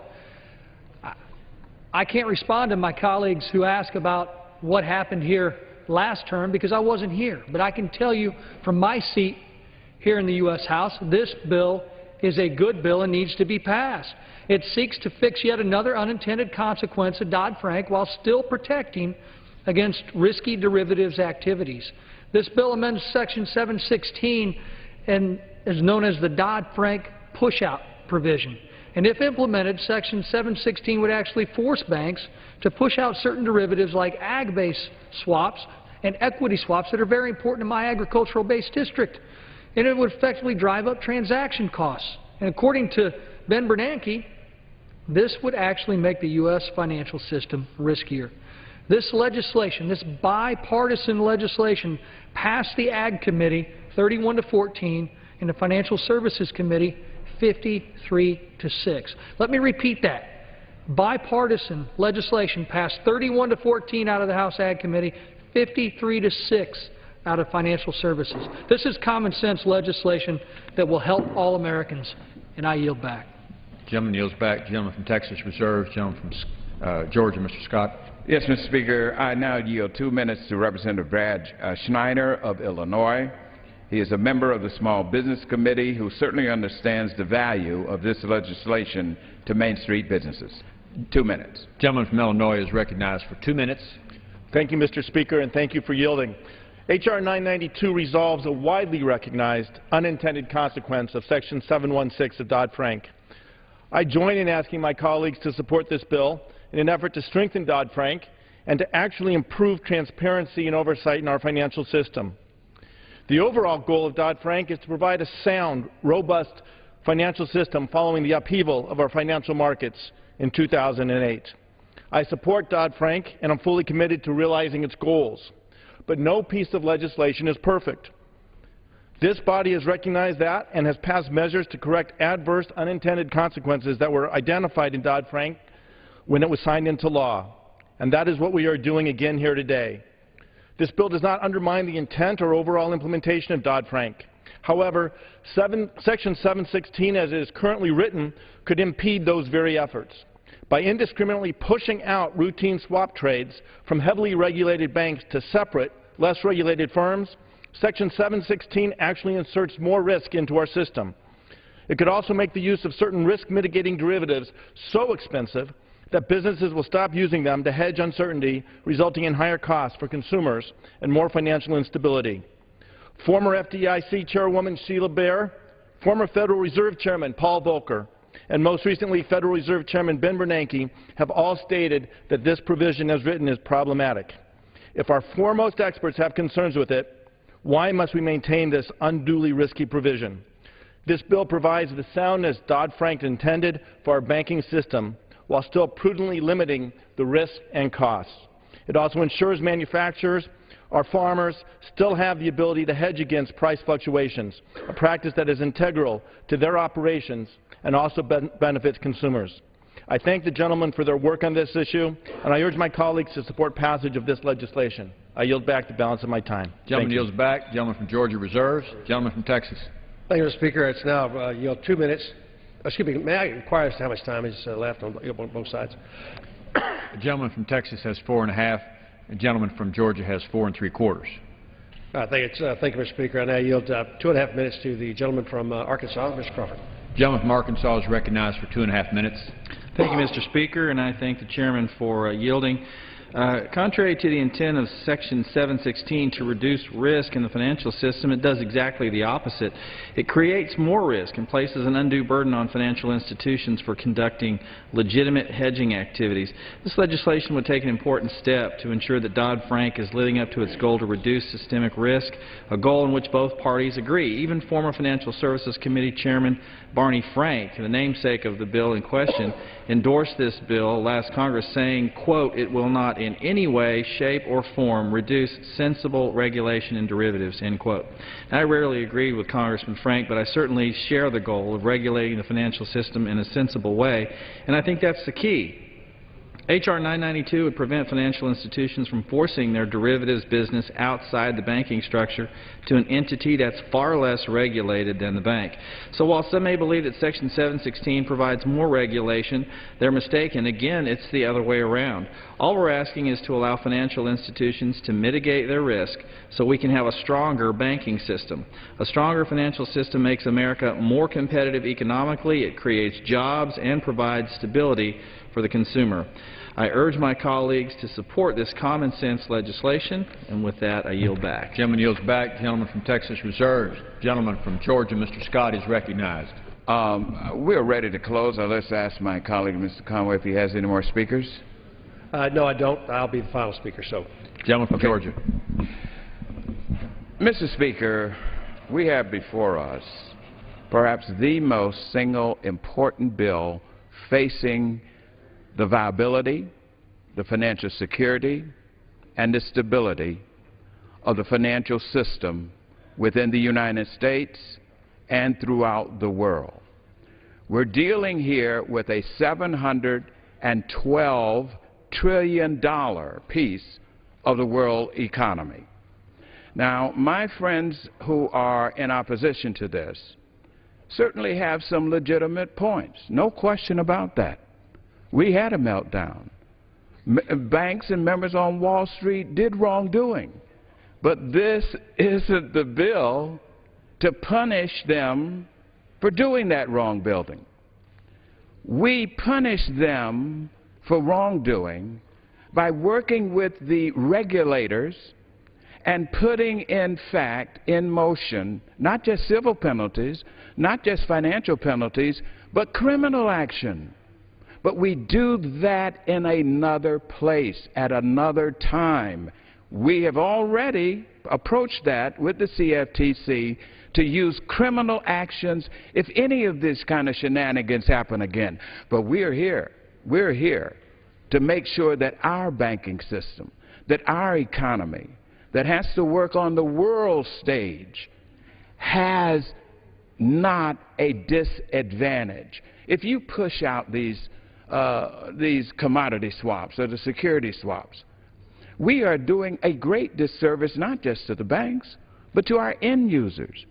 I can't respond to my colleagues who ask about what happened here last term because I wasn't here. But I can tell you from my seat here in the U.S. House, this bill is a good bill and needs to be passed. It seeks to fix yet another unintended consequence of Dodd-Frank while still protecting against risky derivatives activities. This bill amends Section 716 and is known as the Dodd-Frank push-out provision. And if implemented, Section 716 would actually force banks to push out certain derivatives like ag-based swaps and equity swaps that are very important in my agricultural-based district. And it would effectively drive up transaction costs. And according to Ben Bernanke, this would actually make the U.S. financial system riskier. This legislation, this bipartisan legislation, passed the Ag Committee 31-14 and the Financial Services Committee 53-6. Let me repeat that. Bipartisan legislation passed 31-14 out of the House Ag Committee, 53-6 out of Financial Services. This is common sense legislation that will help all Americans, and I yield back. Gentleman yields back. Gentleman from Texas reserves. Gentleman from Georgia, Mr. Scott. Yes, Mr. Speaker. I now yield 2 minutes to Representative Brad Schneider of Illinois. He is a member of the Small Business Committee who certainly understands the value of this legislation to Main Street businesses. 2 minutes. Gentleman from Illinois is recognized for 2 minutes. Thank you, Mr. Speaker, and thank you for yielding. H.R. 992 resolves a widely recognized unintended consequence of Section 716 of Dodd-Frank. I join in asking my colleagues to support this bill in an effort to strengthen Dodd-Frank and to actually improve transparency and oversight in our financial system. The overall goal of Dodd-Frank is to provide a sound, robust financial system following the upheaval of our financial markets in 2008. I support Dodd-Frank, and I'm fully committed to realizing its goals. But no piece of legislation is perfect. This body has recognized that and has passed measures to correct adverse unintended consequences that were identified in Dodd-Frank when it was signed into law. And that is what we are doing again here today. This bill does not undermine the intent or overall implementation of Dodd-Frank. However, Section 716, as it is currently written, could impede those very efforts. By indiscriminately pushing out routine swap trades from heavily regulated banks to separate, less regulated firms, Section 716 actually inserts more risk into our system. It could also make the use of certain risk-mitigating derivatives so expensive that businesses will stop using them to hedge uncertainty, resulting in higher costs for consumers and more financial instability. Former FDIC Chairwoman Sheila Bair, former Federal Reserve Chairman Paul Volcker, and most recently Federal Reserve Chairman Ben Bernanke have all stated that this provision as written is problematic. If our foremost experts have concerns with it, why must we maintain this unduly risky provision? This bill provides the soundness Dodd-Frank intended for our banking system while still prudently limiting the risks and costs. It also ensures manufacturers our farmers still have the ability to hedge against price fluctuations, a practice that is integral to their operations and also benefits consumers. I thank the gentlemen for their work on this issue, and I urge my colleagues to support passage of this legislation. I yield back the balance of my time. Gentleman yields back. Gentleman from Georgia reserves. Gentleman from Texas. Thank you, Mr. Speaker. It's now yield 2 minutes. Excuse me, may I inquire as to how much time is left on both sides? The gentleman from Texas has 4.5. The gentleman from Georgia has 4 3/4. Thank you, Mr. Speaker. I now yield 2.5 minutes to the gentleman from Arkansas, Mr. Crawford. The gentleman from Arkansas is recognized for 2.5 minutes. Thank you, Mr. Speaker, and I thank the chairman for yielding. Contrary to the intent of Section 716 to reduce risk in the financial system, it does exactly the opposite. It creates more risk and places an undue burden on financial institutions for conducting legitimate hedging activities. This legislation would take an important step to ensure that Dodd-Frank is living up to its goal to reduce systemic risk, a goal in which both parties agree. Even former Financial Services Committee Chairman Barney Frank, the namesake of the bill in question, endorsed this bill last Congress, saying, quote, "It will not in any way, shape, or form reduce sensible regulation in derivatives," end quote. Now, I rarely agree with Congressman Frank, but I certainly share the goal of regulating the financial system in a sensible way, and I think that's the key. H.R. 992 would prevent financial institutions from forcing their derivatives business outside the banking structure to an entity that's far less regulated than the bank. So while some may believe that Section 716 provides more regulation, they're mistaken. Again, it's the other way around. All we're asking is to allow financial institutions to mitigate their risk so we can have a stronger banking system. A stronger financial system makes America more competitive economically, it creates jobs, and provides stability for the consumer. I urge my colleagues to support this common sense legislation, and with that, I yield back. Gentleman yields back. Gentleman from Texas reserves. Gentleman from Georgia, Mr. Scott, is recognized. We're ready to close. Let's ask my colleague, Mr. Conway, if he has any more speakers. No, I don't. I'll be the final speaker. So, gentleman from Georgia. Mr. Speaker, we have before us perhaps the most single important bill facing the viability, the financial security, and the stability of the financial system within the United States and throughout the world. We're dealing here with a $712 trillion piece of the world economy. Now, my friends who are in opposition to this certainly have some legitimate points. No question about that. We had a meltdown. Banks and members on Wall Street did wrongdoing. But this isn't the bill to punish them for doing that wrongdoing. We punish them for wrongdoing by working with the regulators and putting, in fact, in motion not just civil penalties, not just financial penalties, but criminal action. But we do that in another place, at another time. We have already approached that with the CFTC to use criminal actions if any of these kind of shenanigans happen again. But we're here to make sure that our banking system, that our economy, that has to work on the world stage, has not a disadvantage. If you push out these commodity swaps or the security swaps, we are doing a great disservice not just to the banks, but to our end users.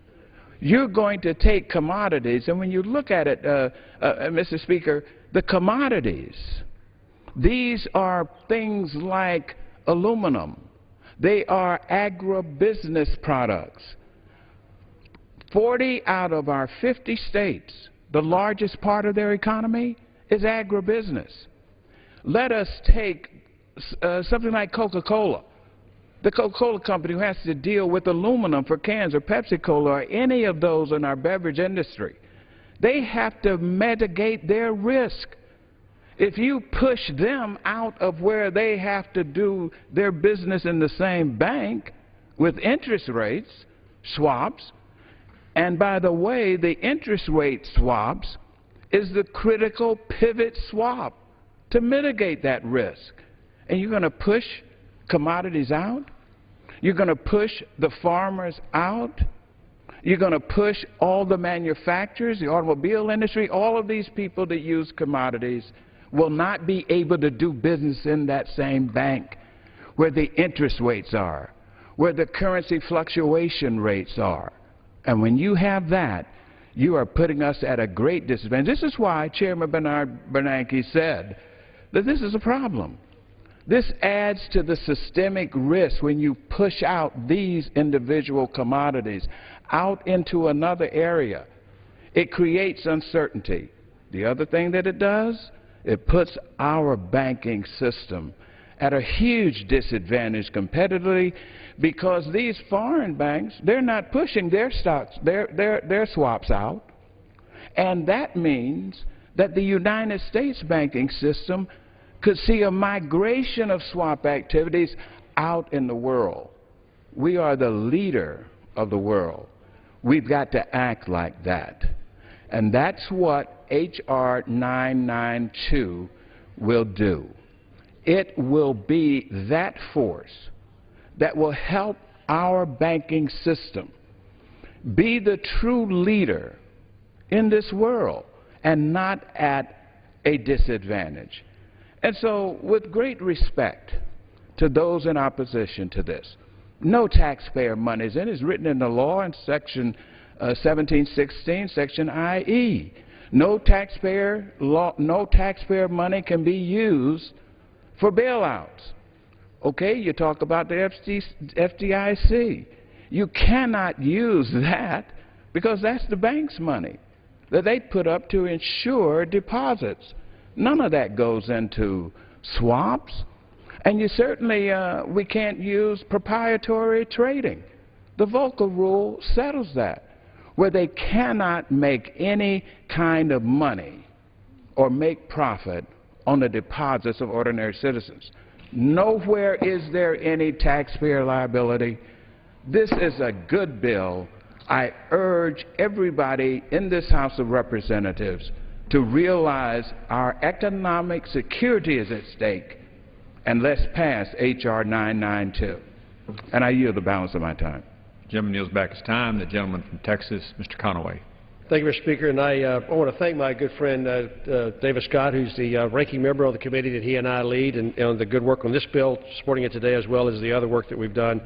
You're going to take commodities, and when you look at it, Mr. Speaker, the commodities, these are things like aluminum. They are agribusiness products. 40 out of our 50 states, the largest part of their economy is agribusiness. Let us take something like Coca-Cola. The Coca-Cola company who has to deal with aluminum for cans, or Pepsi-Cola, or any of those in our beverage industry. They have to mitigate their risk. If you push them out of where they have to do their business in the same bank with interest rates, swaps, and by the way, the interest rate swaps is the critical pivot swap to mitigate that risk. And you're going to push commodities out? You're going to push the farmers out. You're going to push all the manufacturers, the automobile industry, all of these people that use commodities will not be able to do business in that same bank where the interest rates are, where the currency fluctuation rates are. And when you have that, you are putting us at a great disadvantage. This is why Chairman Bernanke said that this is a problem. This adds to the systemic risk when you push out these individual commodities out into another area. It creates uncertainty. The other thing that it does, it puts our banking system at a huge disadvantage competitively because these foreign banks, they're not pushing their stocks, their swaps out. And that means that the United States banking system could see a migration of swap activities out in the world. We are the leader of the world. We've got to act like that. And that's what H.R. 992 will do. It will be that force that will help our banking system be the true leader in this world and not at a disadvantage. And so, with great respect to those in opposition to this, no taxpayer money is in. It's written in the law in Section 1716, Section IE. No taxpayer money can be used for bailouts. Okay, you talk about the FDIC. You cannot use that because that's the bank's money that they put up to insure deposits. None of that goes into swaps. And you certainly, we can't use proprietary trading. The Volcker Rule settles that, where they cannot make any kind of money or make profit on the deposits of ordinary citizens. Nowhere is there any taxpayer liability. This is a good bill. I urge everybody in this House of Representatives to realize our economic security is at stake, and let's pass H.R. 992. And I yield the balance of my time. The gentleman yields back his time. The gentleman from Texas, Mr. Conaway. Thank you, Mr. Speaker. And I want to thank my good friend David Scott, who's the ranking member of the committee that he and I lead, and the good work on this bill, supporting it today, as well as the other work that we've done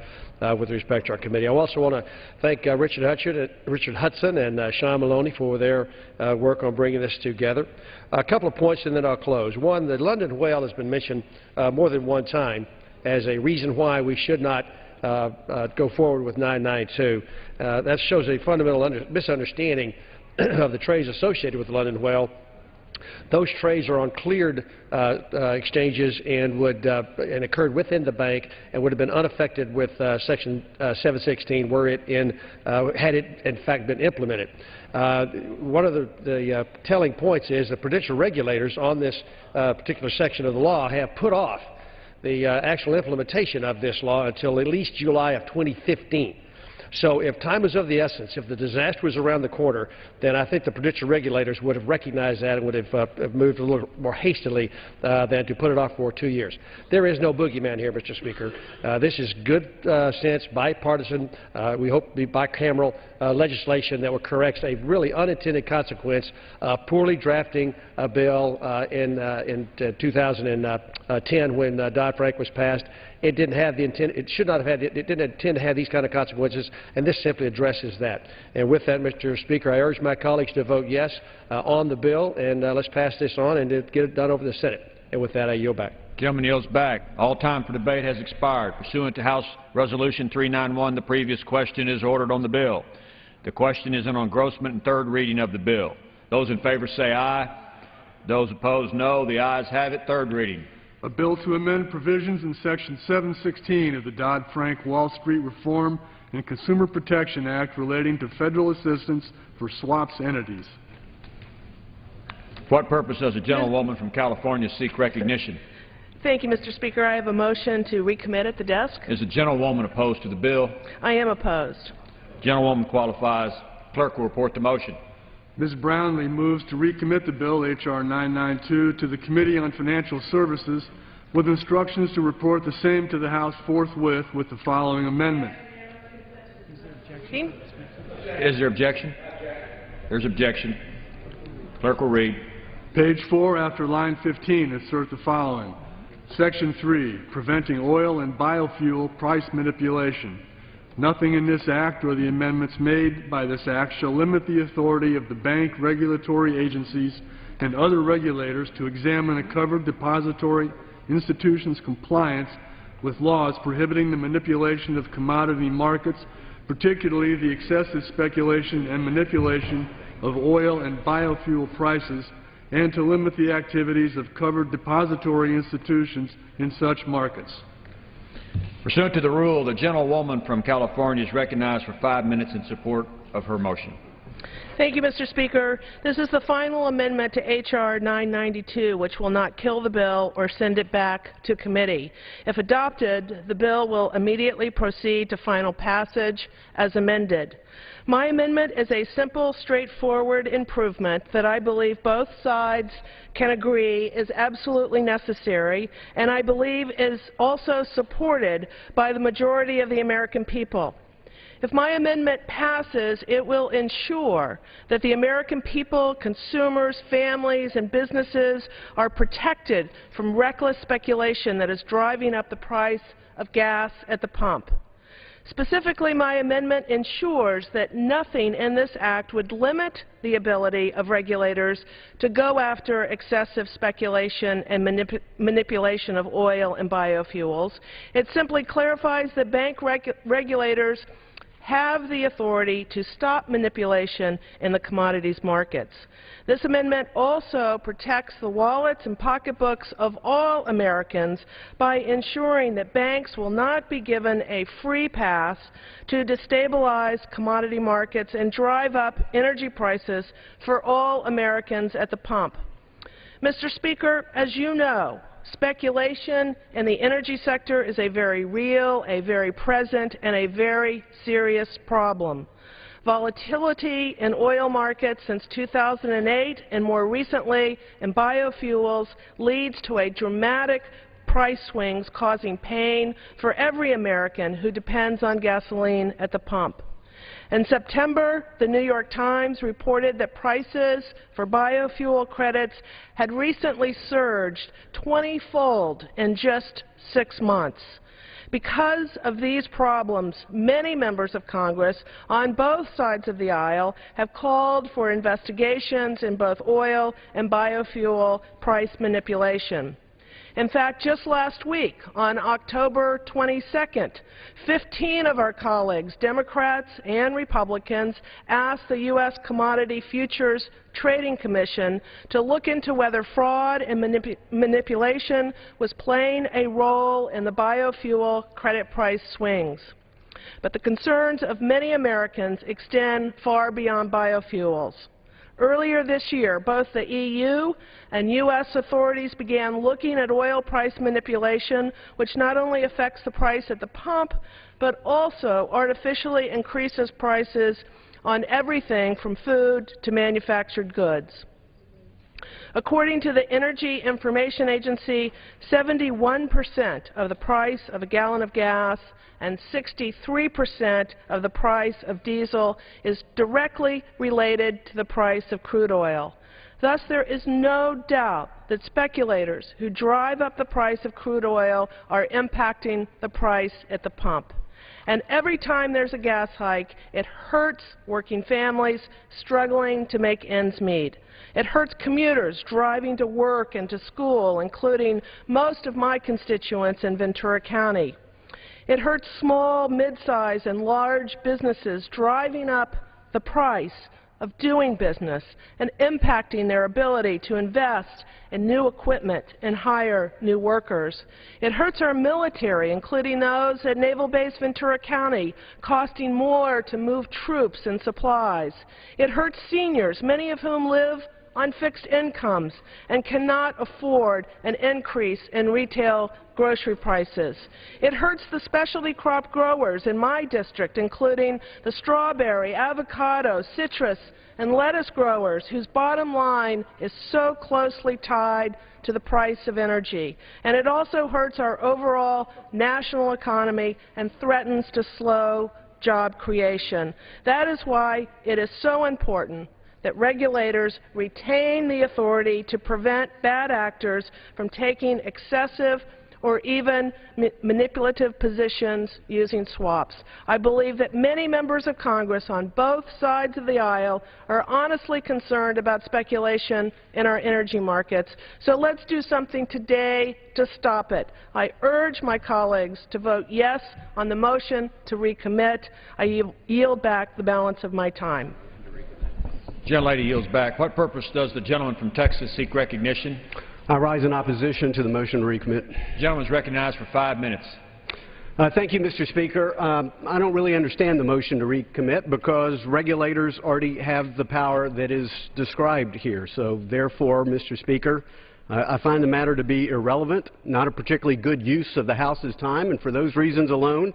with respect to our committee. I also want to thank Richard Hudson and Sean Maloney for their work on bringing this together. A couple of points, and then I'll close. One, the London Whale has been mentioned more than one time as a reason why we should not go forward with 992. That shows a fundamental misunderstanding of the trays associated with the London Whale. Those trays are on cleared exchanges and occurred within the bank and would have been unaffected with Section 716 were it had it in fact been implemented. One of the telling points is the prudential regulators on this particular section of the law have put off the actual implementation of this law until at least July of 2015. So if time was of the essence, if the disaster was around the corner, then I think the prudential regulators would have recognized that and would have moved a little more hastily than to put it off for 2 years. There is no boogeyman here, Mr. Speaker. This is good sense, bipartisan, we hope to be bicameral legislation that will correct a really unintended consequence of poorly drafting a bill in 2010 when Dodd-Frank was passed. It didn't have the intent, it should not have had, it didn't intend to have these kind of consequences, and this simply addresses that. And with that, Mr. Speaker, I urge my colleagues to vote yes on the bill, and let's pass this on and get it done over the Senate. And with that, I yield back. Gentleman yields back. All time for debate has expired. Pursuant to House Resolution 391, the previous question is ordered on the bill. The question is on engrossment and third reading of the bill. Those in favor say aye. Those opposed, no. The ayes have it. Third reading. A bill to amend provisions in Section 716 of the Dodd-Frank Wall Street Reform and Consumer Protection Act relating to federal assistance for swaps entities. For what purpose does the gentlewoman from California seek recognition? Thank you, Mr. Speaker. I have a motion to recommit at the desk. Is the gentlewoman opposed to the bill? I am opposed. Gentlewoman qualifies. Clerk will report the motion. Ms. Brownlee moves to recommit the bill, H.R. 992, to the Committee on Financial Services with instructions to report the same to the House forthwith with the following amendment. Is there objection? There's objection. Clerk will read. Page 4, after line 15, insert the following. Section 3, preventing oil and biofuel price manipulation. Nothing in this Act or the amendments made by this Act shall limit the authority of the bank regulatory agencies and other regulators to examine a covered depository institution's compliance with laws prohibiting the manipulation of commodity markets, particularly the excessive speculation and manipulation of oil and biofuel prices, and to limit the activities of covered depository institutions in such markets. Pursuant to the rule, the gentlewoman from California is recognized for 5 minutes in support of her motion. Thank you, Mr. Speaker. This is the final amendment to H.R. 992, which will not kill the bill or send it back to committee. If adopted, the bill will immediately proceed to final passage as amended. My amendment is a simple, straightforward improvement that I believe both sides can agree is absolutely necessary, and I believe is also supported by the majority of the American people. If my amendment passes, it will ensure that the American people, consumers, families, and businesses are protected from reckless speculation that is driving up the price of gas at the pump. Specifically, my amendment ensures that nothing in this Act would limit the ability of regulators to go after excessive speculation and manipulation of oil and biofuels. It simply clarifies that bank regulators have the authority to stop manipulation in the commodities markets. This amendment also protects the wallets and pocketbooks of all Americans by ensuring that banks will not be given a free pass to destabilize commodity markets and drive up energy prices for all Americans at the pump. Mr. Speaker, as you know, speculation in the energy sector is a very real, a very present, and a very serious problem. Volatility in oil markets since 2008 and more recently in biofuels leads to a dramatic price swings causing pain for every American who depends on gasoline at the pump. In September, the New York Times reported that prices for biofuel credits had recently surged 20-fold in just 6 months. Because of these problems, many members of Congress on both sides of the aisle have called for investigations in both oil and biofuel price manipulation. In fact, just last week, on October 22nd, 15 of our colleagues, Democrats and Republicans, asked the U.S. Commodity Futures Trading Commission to look into whether fraud and manipulation was playing a role in the biofuel credit price swings. But the concerns of many Americans extend far beyond biofuels. Earlier this year, both the EU and U.S. authorities began looking at oil price manipulation, which not only affects the price at the pump, but also artificially increases prices on everything from food to manufactured goods. According to the Energy Information Agency, 71% of the price of a gallon of gas and 63% of the price of diesel is directly related to the price of crude oil. Thus, there is no doubt that speculators who drive up the price of crude oil are impacting the price at the pump. And every time there's a gas hike, it hurts working families struggling to make ends meet. It hurts commuters driving to work and to school, including most of my constituents in Ventura County. It hurts small, mid-size, and large businesses driving up the price of doing business and impacting their ability to invest in new equipment and hire new workers. It hurts our military, including those at Naval Base Ventura County, costing more to move troops and supplies. It hurts seniors, many of whom live on fixed incomes and cannot afford an increase in retail grocery prices. It hurts the specialty crop growers in my district, including the strawberry, avocado, citrus, and lettuce growers whose bottom line is so closely tied to the price of energy. And it also hurts our overall national economy and threatens to slow job creation. That is why it is so important that regulators retain the authority to prevent bad actors from taking excessive or even manipulative positions using swaps. I believe that many members of Congress on both sides of the aisle are honestly concerned about speculation in our energy markets. So let's do something today to stop it. I urge my colleagues to vote yes on the motion to recommit. I yield back the balance of my time. Gentlelady yields back. What purpose does the gentleman from Texas seek recognition? I rise in opposition to the motion to recommit. The gentleman is recognized for 5 minutes. Thank you, Mr. Speaker. I don't really understand the motion to recommit because regulators already have the power that is described here. So therefore, Mr. Speaker, I find the matter to be irrelevant, not a particularly good use of the House's time, and for those reasons alone,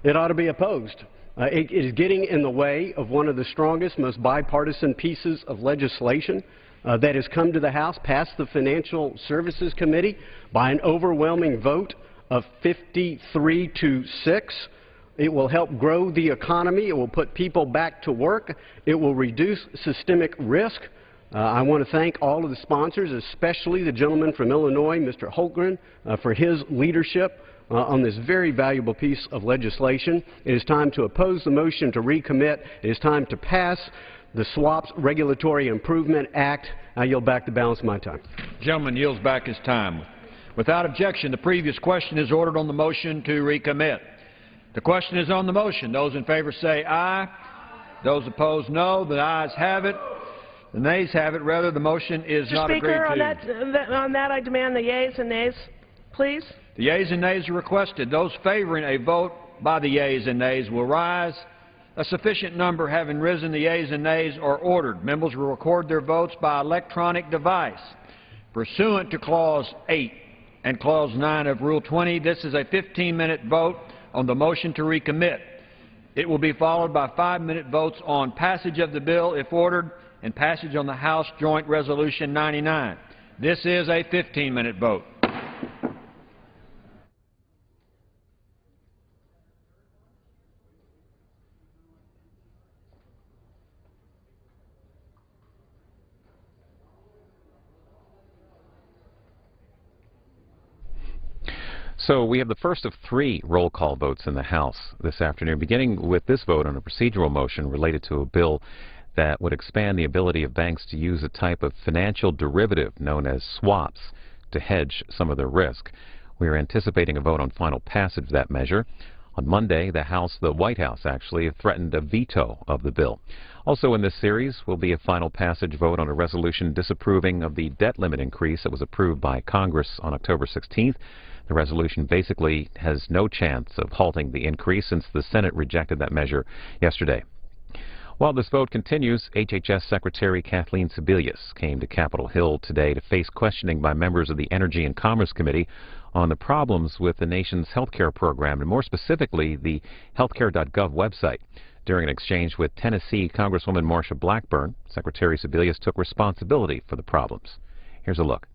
it ought to be opposed. It is getting in the way of one of the strongest, most bipartisan pieces of legislation that has come to the House, past the Financial Services Committee by an overwhelming vote of 53 to 6. It will help grow the economy. It will put people back to work. It will reduce systemic risk. I want to thank all of the sponsors, especially the gentleman from Illinois, Mr. Holmgren, for his leadership on this very valuable piece of legislation. It is time to oppose the motion to recommit. It is time to pass the SWAPS Regulatory Improvement Act. I yield back the balance of my time. The gentleman yields back his time. Without objection, the previous question is ordered on the motion to recommit. The question is on the motion. Those in favor say aye. Those opposed, no. The ayes have it. The nays have it. Rather, the motion is not agreed to. On that, I demand the yeas and nays, please. The yeas and nays are requested. Those favoring a vote by the yeas and nays will rise. A sufficient number having risen, the yeas and nays are ordered. Members will record their votes by electronic device. Pursuant to Clause 8 and Clause 9 of Rule 20, this is a 15-minute vote on the motion to recommit. It will be followed by 5-minute votes on passage of the bill, if ordered, and passage on the House Joint Resolution 99. This is a 15-minute vote. So we have the first of 3 roll call votes in the House this afternoon, beginning with this vote on a procedural motion related to a bill that would expand the ability of banks to use a type of financial derivative known as swaps to hedge some of their risk. We are anticipating a vote on final passage of that measure. On Monday, the White House actually threatened a veto of the bill. Also in this series will be a final passage vote on a resolution disapproving of the debt limit increase that was approved by Congress on October 16th. The resolution basically has no chance of halting the increase since the Senate rejected that measure yesterday. While this vote continues, HHS Secretary Kathleen Sebelius came to Capitol Hill today to face questioning by members of the Energy and Commerce Committee on the problems with the nation's health care program, and more specifically, the healthcare.gov website. During an exchange with Tennessee Congresswoman Marsha Blackburn, Secretary Sebelius took responsibility for the problems. Here's a look.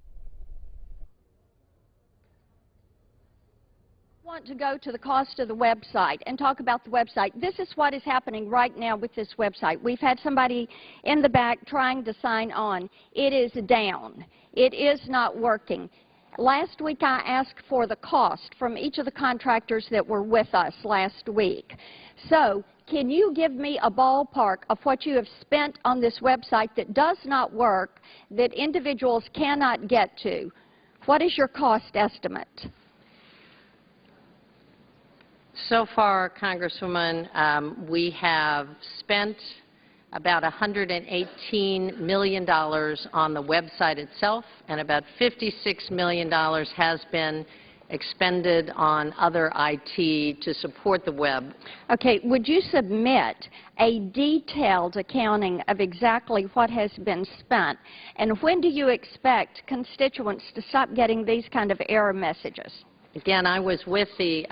Want to go to the cost of the website and talk about the website. This is what is happening right now with this website. We've had somebody in the back trying to sign on. It is down. It is not working. Last week I asked for the cost from each of the contractors that were with us last week. So can you give me a ballpark of what you have spent on this website that does not work, that individuals cannot get to? What is your cost estimate? So far, Congresswoman, we have spent about $118 million on the website itself, and about $56 million has been expended on other IT to support the web. Okay, would you submit a detailed accounting of exactly what has been spent? And when do you expect constituents to stop getting these kind of error messages? Again, I was with the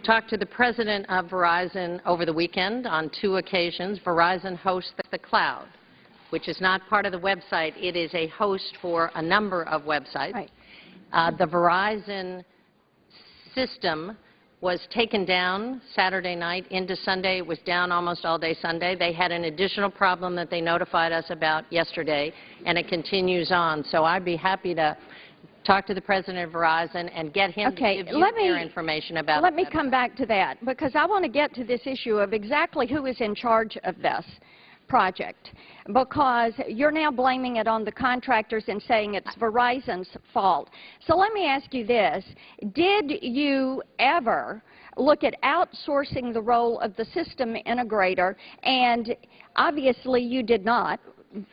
talked to the president of Verizon over the weekend on 2 occasions. Verizon hosts the cloud, which is not part of the website. It is a host for a number of websites. Right. The Verizon system was taken down Saturday night into Sunday. It was down almost all day Sunday. They had an additional problem that they notified us about yesterday, and it continues on. So I'd be happy to talk to the president of Verizon and get him to give you their information about Let me come back to that, because I want to get to this issue of exactly who is in charge of this project, because you're now blaming it on the contractors and saying it's Verizon's fault. So let me ask you this. Did you ever look at outsourcing the role of the system integrator? And obviously you did not,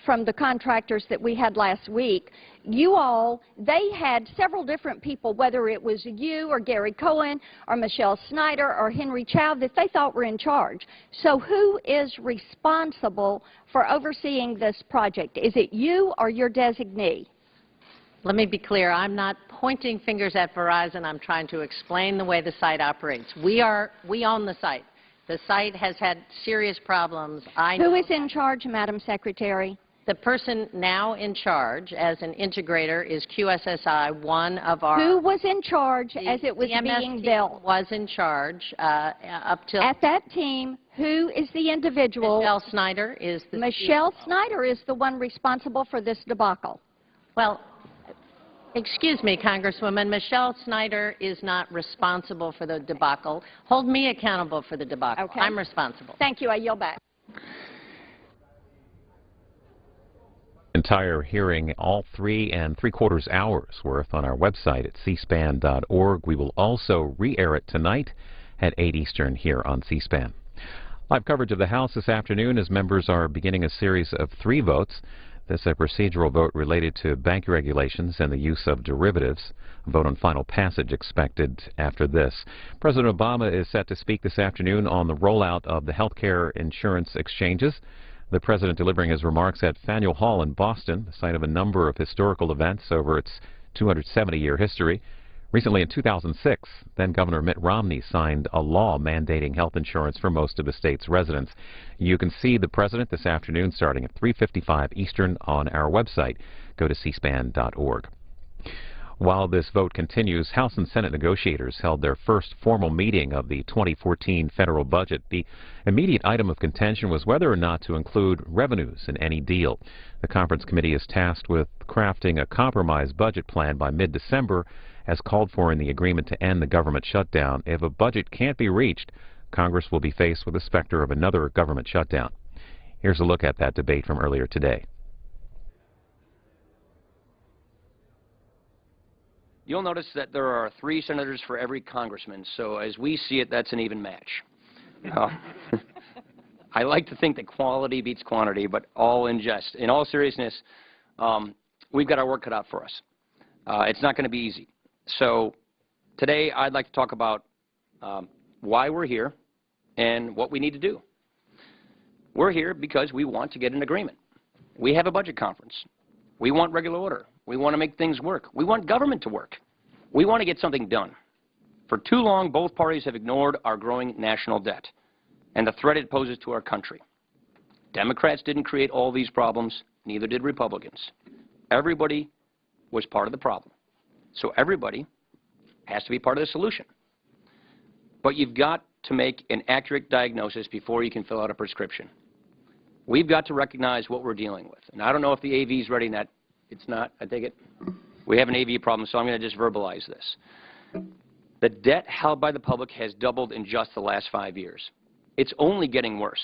from the contractors that we had last week. They had several different people, whether it was you or Gary Cohen or Michelle Snyder or Henry Chow, that they thought were in charge. So who is responsible for overseeing this project? Is it you or your designee? Let me be clear. I'm not pointing fingers at Verizon. I'm trying to explain the way the site operates. We own the site. The site has had serious problems. Who is in charge, Madam Secretary? The person now in charge as an integrator is QSSI, one of our... Who was in charge as it was being built? Was in charge up till... At that team, who is the individual? Michelle Snyder is the... Michelle Snyder is the one responsible for this debacle. Well, excuse me, Congresswoman. Michelle Snyder is not responsible for the debacle. Hold me accountable for the debacle. Okay. I'm responsible. Thank you. I yield back. Entire hearing, all 3 3/4 hours worth on our website at cspan.org. We will also re-air it tonight at 8 Eastern here on C-SPAN. Live coverage of the House this afternoon as members are beginning a series of 3 votes. This is a procedural vote related to bank regulations and the use of derivatives. A vote on final passage expected after this. President Obama is set to speak this afternoon on the rollout of the health care insurance exchanges. The president delivering his remarks at Faneuil Hall in Boston, the site of a number of historical events over its 270-year history. Recently, in 2006, then-Governor Mitt Romney signed a law mandating health insurance for most of the state's residents. You can see the president this afternoon starting at 3:55 Eastern on our website. Go to cspan.org. While this vote continues, House and Senate negotiators held their first formal meeting of the 2014 federal budget. The immediate item of contention was whether or not to include revenues in any deal. The conference committee is tasked with crafting a compromise budget plan by mid-December, as called for in the agreement to end the government shutdown. If a budget can't be reached, Congress will be faced with the specter of another government shutdown. Here's a look at that debate from earlier today. You'll notice that there are 3 senators for every congressman, so as we see it, that's an even match. I like to think that quality beats quantity, but all in jest. In all seriousness, we've got our work cut out for us. It's not going to be easy. So today I'd like to talk about why we're here and what we need to do. We're here because we want to get an agreement. We have a budget conference. We want regular order. We want to make things work. We want government to work. We want to get something done. For too long, both parties have ignored our growing national debt and the threat it poses to our country. Democrats didn't create all these problems, neither did Republicans. Everybody was part of the problem. So everybody has to be part of the solution. But you've got to make an accurate diagnosis before you can fill out a prescription. We've got to recognize what we're dealing with. And I don't know if the AV is ready yet. It's not, I take it. We have an AV problem, so I'm going to just verbalize this. The debt held by the public has doubled in just the last 5 years. It's only getting worse.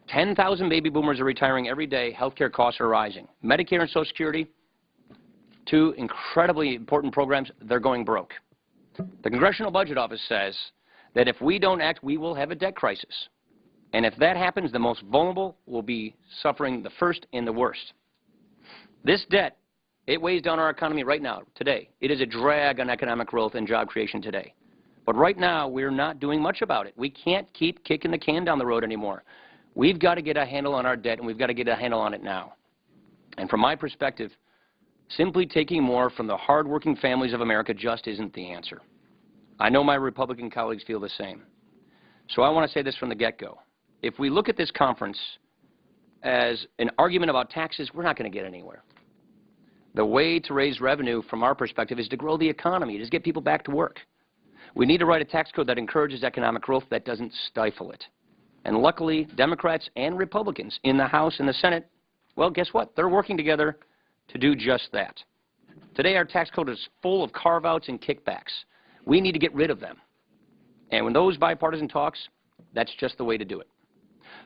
10,000 baby boomers are retiring every day. Healthcare costs are rising. Medicare and Social Security, 2 incredibly important programs, they're going broke. The Congressional Budget Office says that if we don't act, we will have a debt crisis. And if that happens, the most vulnerable will be suffering the first and the worst. This debt, it weighs down our economy right now, today. It is a drag on economic growth and job creation today. But right now, we're not doing much about it. We can't keep kicking the can down the road anymore. We've got to get a handle on our debt, and we've got to get a handle on it now. And from my perspective, simply taking more from the hardworking families of America just isn't the answer. I know my Republican colleagues feel the same. So I want to say this from the get-go. If we look at this conference as an argument about taxes, we're not going to get anywhere. The way to raise revenue from our perspective is to grow the economy, to get people back to work. We need to write a tax code that encourages economic growth, that doesn't stifle it. And luckily, Democrats and Republicans in the House and the Senate, well, guess what? They're working together to do just that. Today, our tax code is full of carve-outs and kickbacks. We need to get rid of them. And when those bipartisan talks, that's just the way to do it.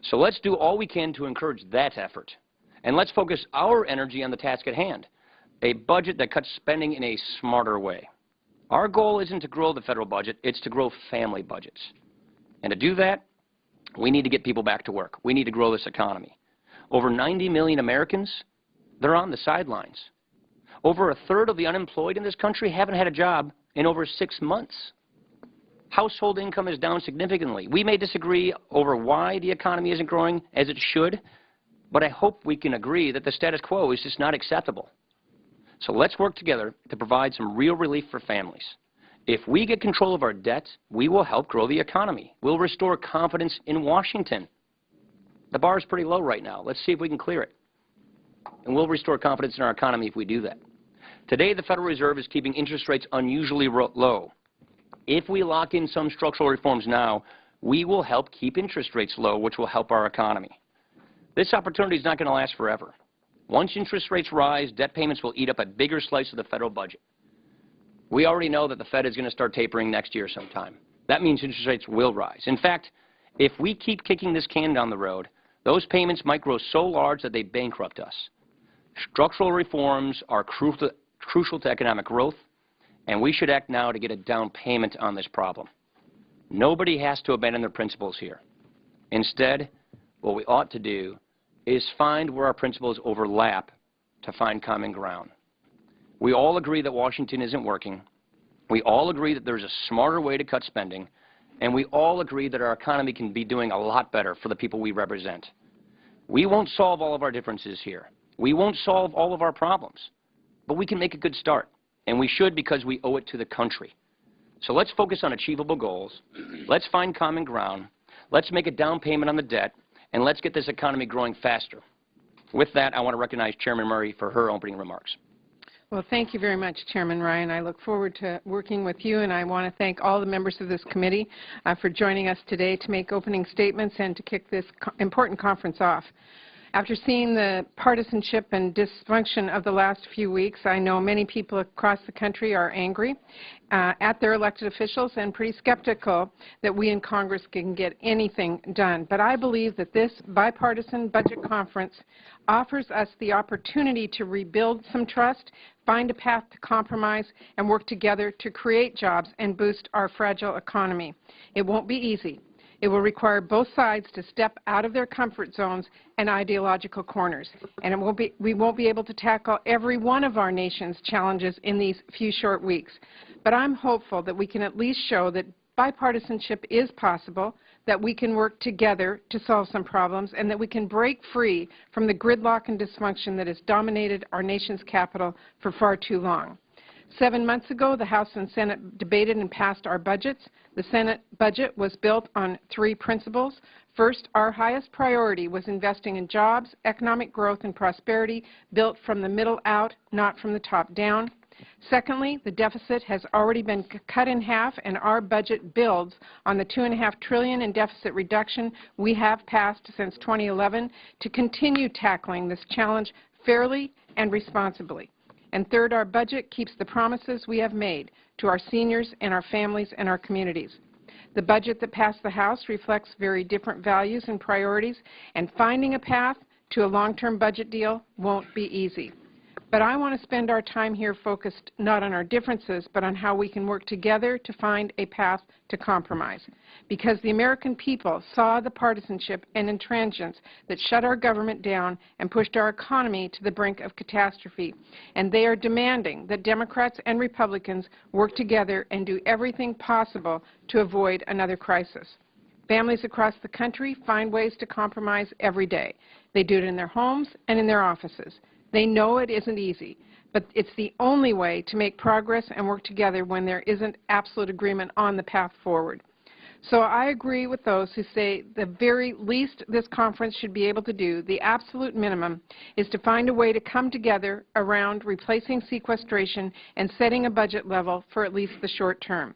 So let's do all we can to encourage that effort. And let's focus our energy on the task at hand, a budget that cuts spending in a smarter way. Our goal isn't to grow the federal budget, it's to grow family budgets. And to do that, we need to get people back to work. We need to grow this economy. Over 90 million Americans, they're on the sidelines. Over a third of the unemployed in this country haven't had a job in over 6 months. Household income is down significantly. We may disagree over why the economy isn't growing as it should, but I hope we can agree that the status quo is just not acceptable. So let's work together to provide some real relief for families. If we get control of our debt, we will help grow the economy. We'll restore confidence in Washington. The bar is pretty low right now. Let's see if we can clear it. And we'll restore confidence in our economy if we do that. Today, the Federal Reserve is keeping interest rates unusually low. If we lock in some structural reforms now, we will help keep interest rates low, which will help our economy. This opportunity is not going to last forever. Once interest rates rise, debt payments will eat up a bigger slice of the federal budget. We already know that the Fed is going to start tapering next year sometime. That means interest rates will rise. In fact, if we keep kicking this can down the road, those payments might grow so large that they bankrupt us. Structural reforms are crucial to economic growth, and we should act now to get a down payment on this problem. Nobody has to abandon their principles here. Instead, what we ought to do is find where our principles overlap to find common ground. We all agree that Washington isn't working. We all agree that there's a smarter way to cut spending, and we all agree that our economy can be doing a lot better for the people we represent. We won't solve all of our differences here. We won't solve all of our problems, but we can make a good start, and we should because we owe it to the country. So let's focus on achievable goals. Let's find common ground. Let's make a down payment on the debt, and let's get this economy growing faster. With that, I want to recognize Chairman Murray for her opening remarks. Well, thank you very much, Chairman Ryan. I look forward to working with you, and I want to thank all the members of this committee for joining us today to make opening statements and to kick this important conference off. After seeing the partisanship and dysfunction of the last few weeks, I know many people across the country are angry at their elected officials and pretty skeptical that we in Congress can get anything done. But I believe that this bipartisan budget conference offers us the opportunity to rebuild some trust, find a path to compromise, and work together to create jobs and boost our fragile economy. It won't be easy. It will require both sides to step out of their comfort zones and ideological corners. And we won't be able to tackle every one of our nation's challenges in these few short weeks. But I'm hopeful that we can at least show that bipartisanship is possible, that we can work together to solve some problems, and that we can break free from the gridlock and dysfunction that has dominated our nation's capital for far too long. 7 months ago, the House and Senate debated and passed our budgets. The Senate budget was built on 3 principles. First, our highest priority was investing in jobs, economic growth, and prosperity built from the middle out, not from the top down. Secondly, the deficit has already been cut in half, and our budget builds on the $2.5 trillion in deficit reduction we have passed since 2011 to continue tackling this challenge fairly and responsibly. And third, our budget keeps the promises we have made to our seniors and our families and our communities. The budget that passed the House reflects very different values and priorities, and finding a path to a long-term budget deal won't be easy. But I want to spend our time here focused not on our differences, but on how we can work together to find a path to compromise. Because the American people saw the partisanship and intransigence that shut our government down and pushed our economy to the brink of catastrophe. And they are demanding that Democrats and Republicans work together and do everything possible to avoid another crisis. Families across the country find ways to compromise every day. They do it in their homes and in their offices. They know it isn't easy, but it's the only way to make progress and work together when there isn't absolute agreement on the path forward. So I agree with those who say the very least this conference should be able to do, the absolute minimum, is to find a way to come together around replacing sequestration and setting a budget level for at least the short term.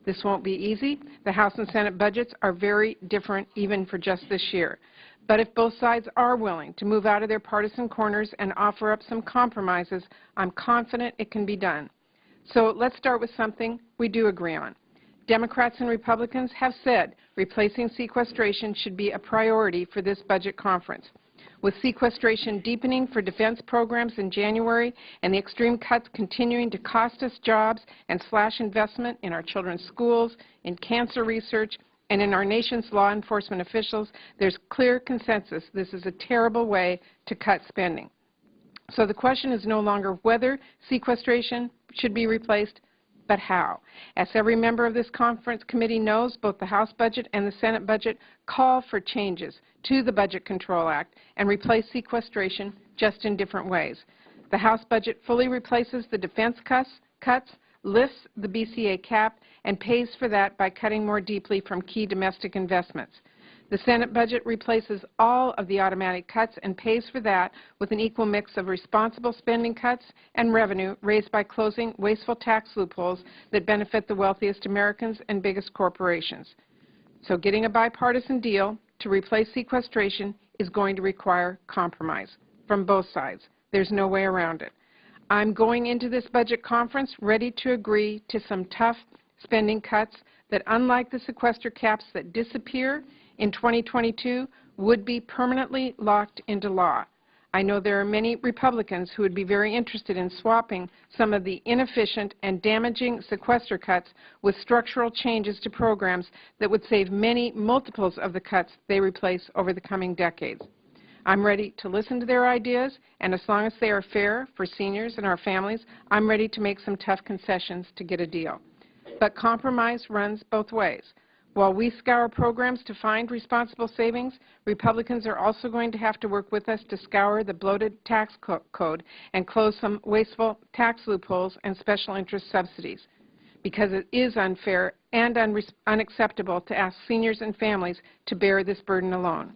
This won't be easy. The House and Senate budgets are very different even for just this year. But if both sides are willing to move out of their partisan corners and offer up some compromises, I'm confident it can be done. So let's start with something we do agree on. Democrats and Republicans have said replacing sequestration should be a priority for this budget conference. With sequestration deepening for defense programs in January and the extreme cuts continuing to cost us jobs and slash investment in our children's schools, in cancer research, and in our nation's law enforcement officials, there's clear consensus this is a terrible way to cut spending. So the question is no longer whether sequestration should be replaced, but how. As every member of this conference committee knows, both the House budget and the Senate budget call for changes to the Budget Control Act and replace sequestration just in different ways. The House budget fully replaces the defense cuts, lifts the BCA cap, and pays for that by cutting more deeply from key domestic investments. The Senate budget replaces all of the automatic cuts and pays for that with an equal mix of responsible spending cuts and revenue raised by closing wasteful tax loopholes that benefit the wealthiest Americans and biggest corporations. So getting a bipartisan deal to replace sequestration is going to require compromise from both sides. There's no way around it. I'm going into this budget conference ready to agree to some tough spending cuts that, unlike the sequester caps that disappear in 2022, would be permanently locked into law. I know there are many Republicans who would be very interested in swapping some of the inefficient and damaging sequester cuts with structural changes to programs that would save many multiples of the cuts they replace over the coming decades. I'm ready to listen to their ideas, and as long as they are fair for seniors and our families, I'm ready to make some tough concessions to get a deal. But compromise runs both ways. While we scour programs to find responsible savings, Republicans are also going to have to work with us to scour the bloated tax code and close some wasteful tax loopholes and special interest subsidies, because it is unfair and unacceptable to ask seniors and families to bear this burden alone.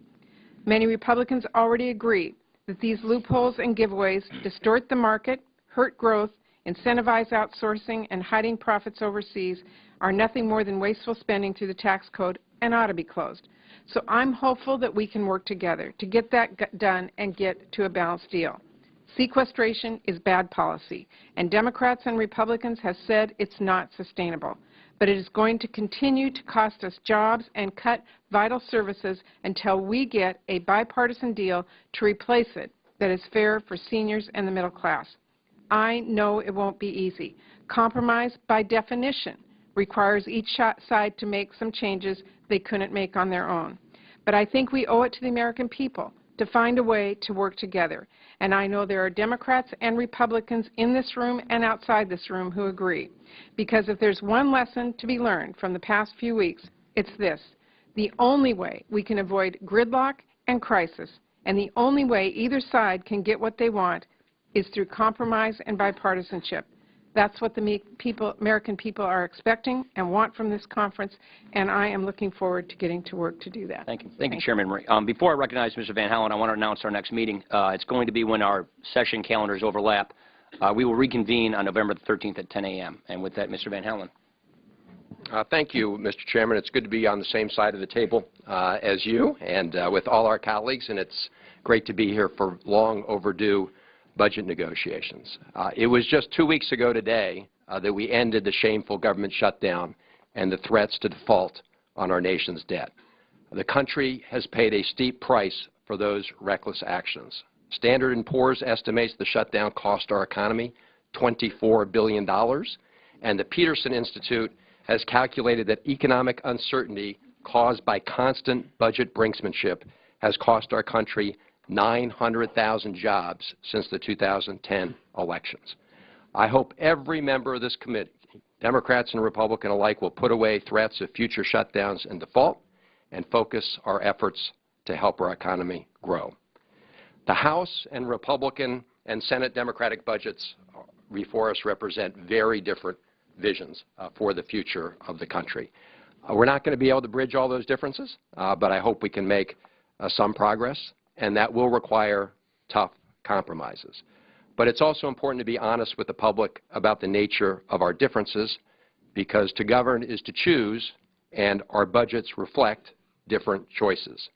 Many Republicans already agree that these loopholes and giveaways distort the market, hurt growth, incentivize outsourcing, and hiding profits overseas are nothing more than wasteful spending through the tax code and ought to be closed. So I'm hopeful that we can work together to get that done and get to a balanced deal. Sequestration is bad policy, and Democrats and Republicans have said it's not sustainable. But it is going to continue to cost us jobs and cut vital services until we get a bipartisan deal to replace it that is fair for seniors and the middle class. I know it won't be easy. Compromise, by definition, requires each side to make some changes they couldn't make on their own. But I think we owe it to the American people to find a way to work together. And I know there are Democrats and Republicans in this room and outside this room who agree. Because if there's one lesson to be learned from the past few weeks, it's this. The only way we can avoid gridlock and crisis, and the only way either side can get what they want, is through compromise and bipartisanship. That's what the American people are expecting and want from this conference, and I am looking forward to getting to work to do that. Thank you. Thank you, Chairman Murray. Before I recognize Mr. Van Hollen, I want to announce our next meeting. It's going to be when our session calendars overlap. We will reconvene on November the 13th at 10 a.m. And with that, Mr. Van Hollen. Thank you, Mr. Chairman. It's good to be on the same side of the table as you and with all our colleagues, and it's great to be here for long overdue budget negotiations. It was just 2 weeks ago today that we ended the shameful government shutdown and the threats to default on our nation's debt. The country has paid a steep price for those reckless actions. Standard & Poor's estimates the shutdown cost our economy $24 billion, and the Peterson Institute has calculated that economic uncertainty caused by constant budget brinksmanship has cost our country 900,000 jobs since the 2010 elections. I hope every member of this committee, Democrats and Republicans alike, will put away threats of future shutdowns and default and focus our efforts to help our economy grow. The House and Republican and Senate Democratic budgets before us represent very different visions for the future of the country. We're not going to be able to bridge all those differences, but I hope we can make some progress, and that will require tough compromises. But it's also important to be honest with the public about the nature of our differences, because to govern is to choose, and our budgets reflect different choices.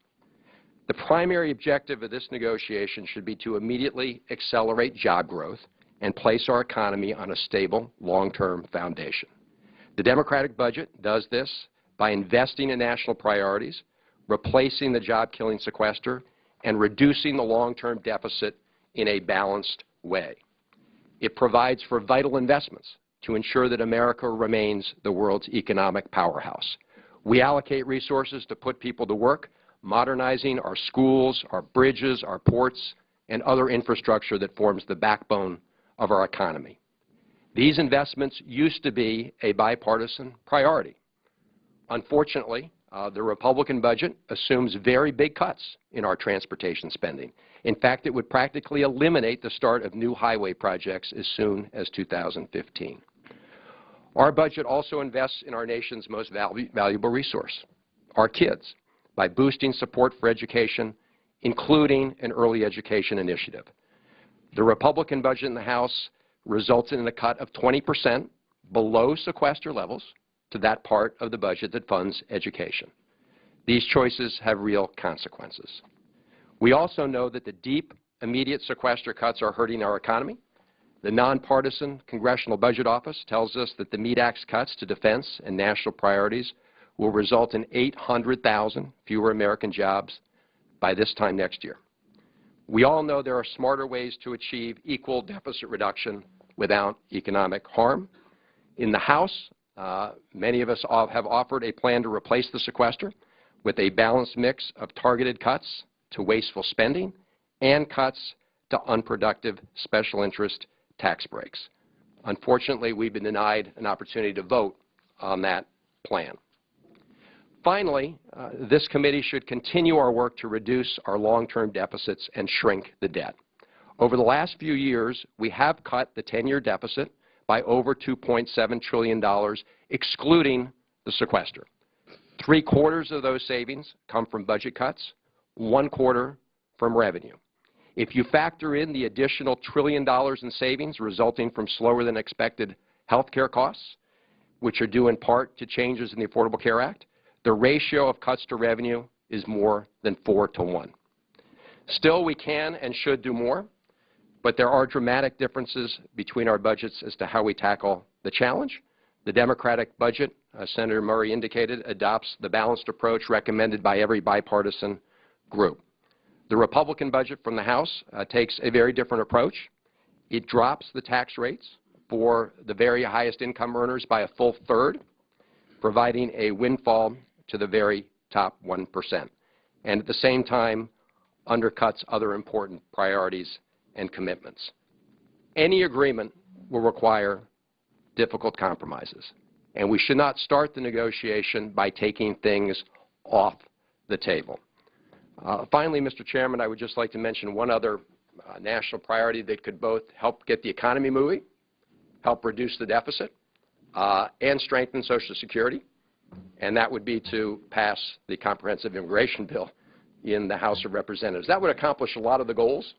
The primary objective of this negotiation should be to immediately accelerate job growth and place our economy on a stable, long-term foundation. The Democratic budget does this by investing in national priorities, replacing the job-killing sequester, and reducing the long-term deficit in a balanced way. It provides for vital investments to ensure that America remains the world's economic powerhouse. We allocate resources to put people to work, modernizing our schools, our bridges, our ports, and other infrastructure that forms the backbone of our economy. These investments used to be a bipartisan priority. Unfortunately, the Republican budget assumes very big cuts in our transportation spending. In fact, it would practically eliminate the start of new highway projects as soon as 2015. Our budget also invests in our nation's most valuable resource, our kids, by boosting support for education, including an early education initiative. The Republican budget in the House results in a cut of 20% below sequester levels to that part of the budget that funds education. These choices have real consequences. We also know that the deep, immediate sequester cuts are hurting our economy. The nonpartisan Congressional Budget Office tells us that the MEAT Act's cuts to defense and national priorities will result in 800,000 fewer American jobs by this time next year. We all know there are smarter ways to achieve equal deficit reduction without economic harm. In the House, many of us have offered a plan to replace the sequester with a balanced mix of targeted cuts to wasteful spending and cuts to unproductive special interest tax breaks. Unfortunately, we've been denied an opportunity to vote on that plan. Finally, this committee should continue our work to reduce our long-term deficits and shrink the debt. Over the last few years, we have cut the 10-year deficit by over $2.7 trillion, excluding the sequester. 3/4 of those savings come from budget cuts, 1/4 from revenue. If you factor in the additional $1 trillion in savings resulting from slower than expected health care costs, which are due in part to changes in the Affordable Care Act, the ratio of cuts to revenue is more than 4 to 1. Still, we can and should do more, but there are dramatic differences between our budgets as to how we tackle the challenge. The Democratic budget, as Senator Murray indicated, adopts the balanced approach recommended by every bipartisan group. The Republican budget from the House takes a very different approach. It drops the tax rates for the very highest income earners by a full third, providing a windfall to the very top 1%, and at the same time undercuts other important priorities and commitments. Any agreement will require difficult compromises, and we should not start the negotiation by taking things off the table. Finally, Mr. Chairman, I would just like to mention one other national priority that could both help get the economy moving, help reduce the deficit, and strengthen Social Security, and that would be to pass the comprehensive immigration bill in the House of Representatives. That would accomplish a lot of the goals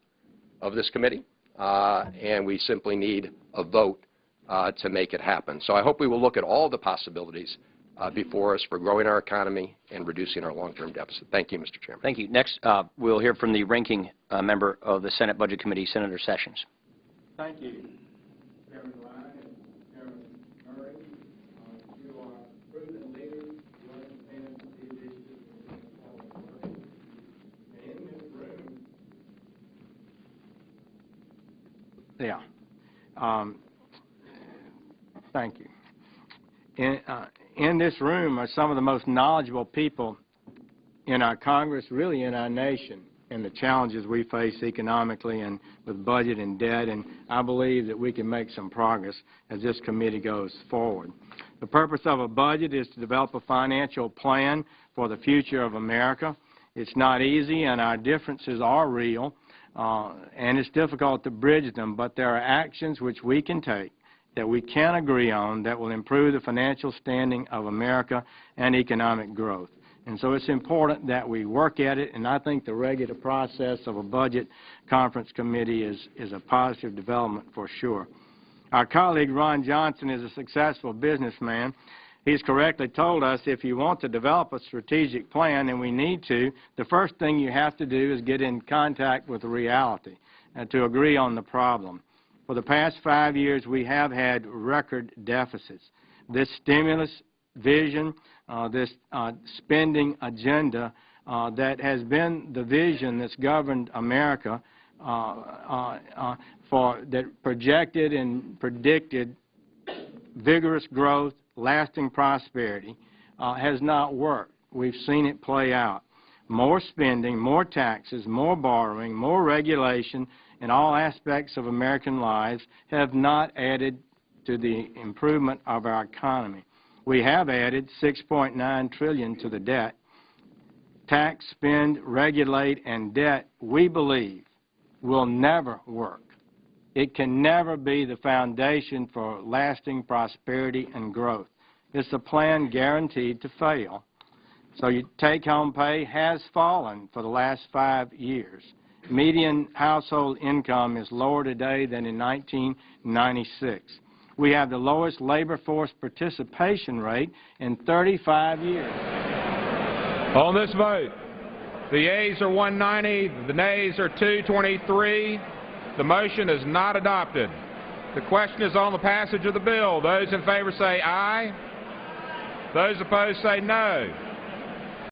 of this committee, and we simply need a vote to make it happen. So I hope we will look at all the possibilities before us for growing our economy and reducing our long-term deficit. Thank you, Mr. Chairman. Thank you. Next, we'll hear from the ranking member of the Senate Budget Committee, Senator Sessions. Thank you, Chairman Ryan and Chairman Murray. You are proven leaders. You understand these issues in this room. Thank you. In this room are some of the most knowledgeable people in our Congress, really in our nation, and the challenges we face economically and with budget and debt, and I believe that we can make some progress as this committee goes forward. The purpose of a budget is to develop a financial plan for the future of America. It's not easy, and our differences are real, and it's difficult to bridge them, but there are actions which we can take that we can agree on that will improve the financial standing of America and economic growth. And so it's important that we work at it, and I think the regular process of a budget conference committee is a positive development for sure. Our colleague Ron Johnson is a successful businessman. He's correctly told us if you want to develop a strategic plan, and we need to, the first thing you have to do is get in contact with reality and to agree on the problem. For the past 5 years, we have had record deficits. This stimulus vision, this spending agenda that has been the vision that's governed America that projected and predicted vigorous growth, lasting prosperity, has not worked. We've seen it play out. More spending, more taxes, more borrowing, more regulation in all aspects of American lives have not added to the improvement of our economy. We have added $6.9 trillion to the debt. Tax, spend, regulate, and debt, we believe, will never work. It can never be the foundation for lasting prosperity and growth. It's a plan guaranteed to fail. So your take-home pay has fallen for the last 5 years. Median household income is lower today than in 1996. We have the lowest labor force participation rate in 35 years. On this vote, the yeas are 190, the nays are 223. The motion is not adopted. The question is on the passage of the bill. Those in favor say aye. Those opposed say no.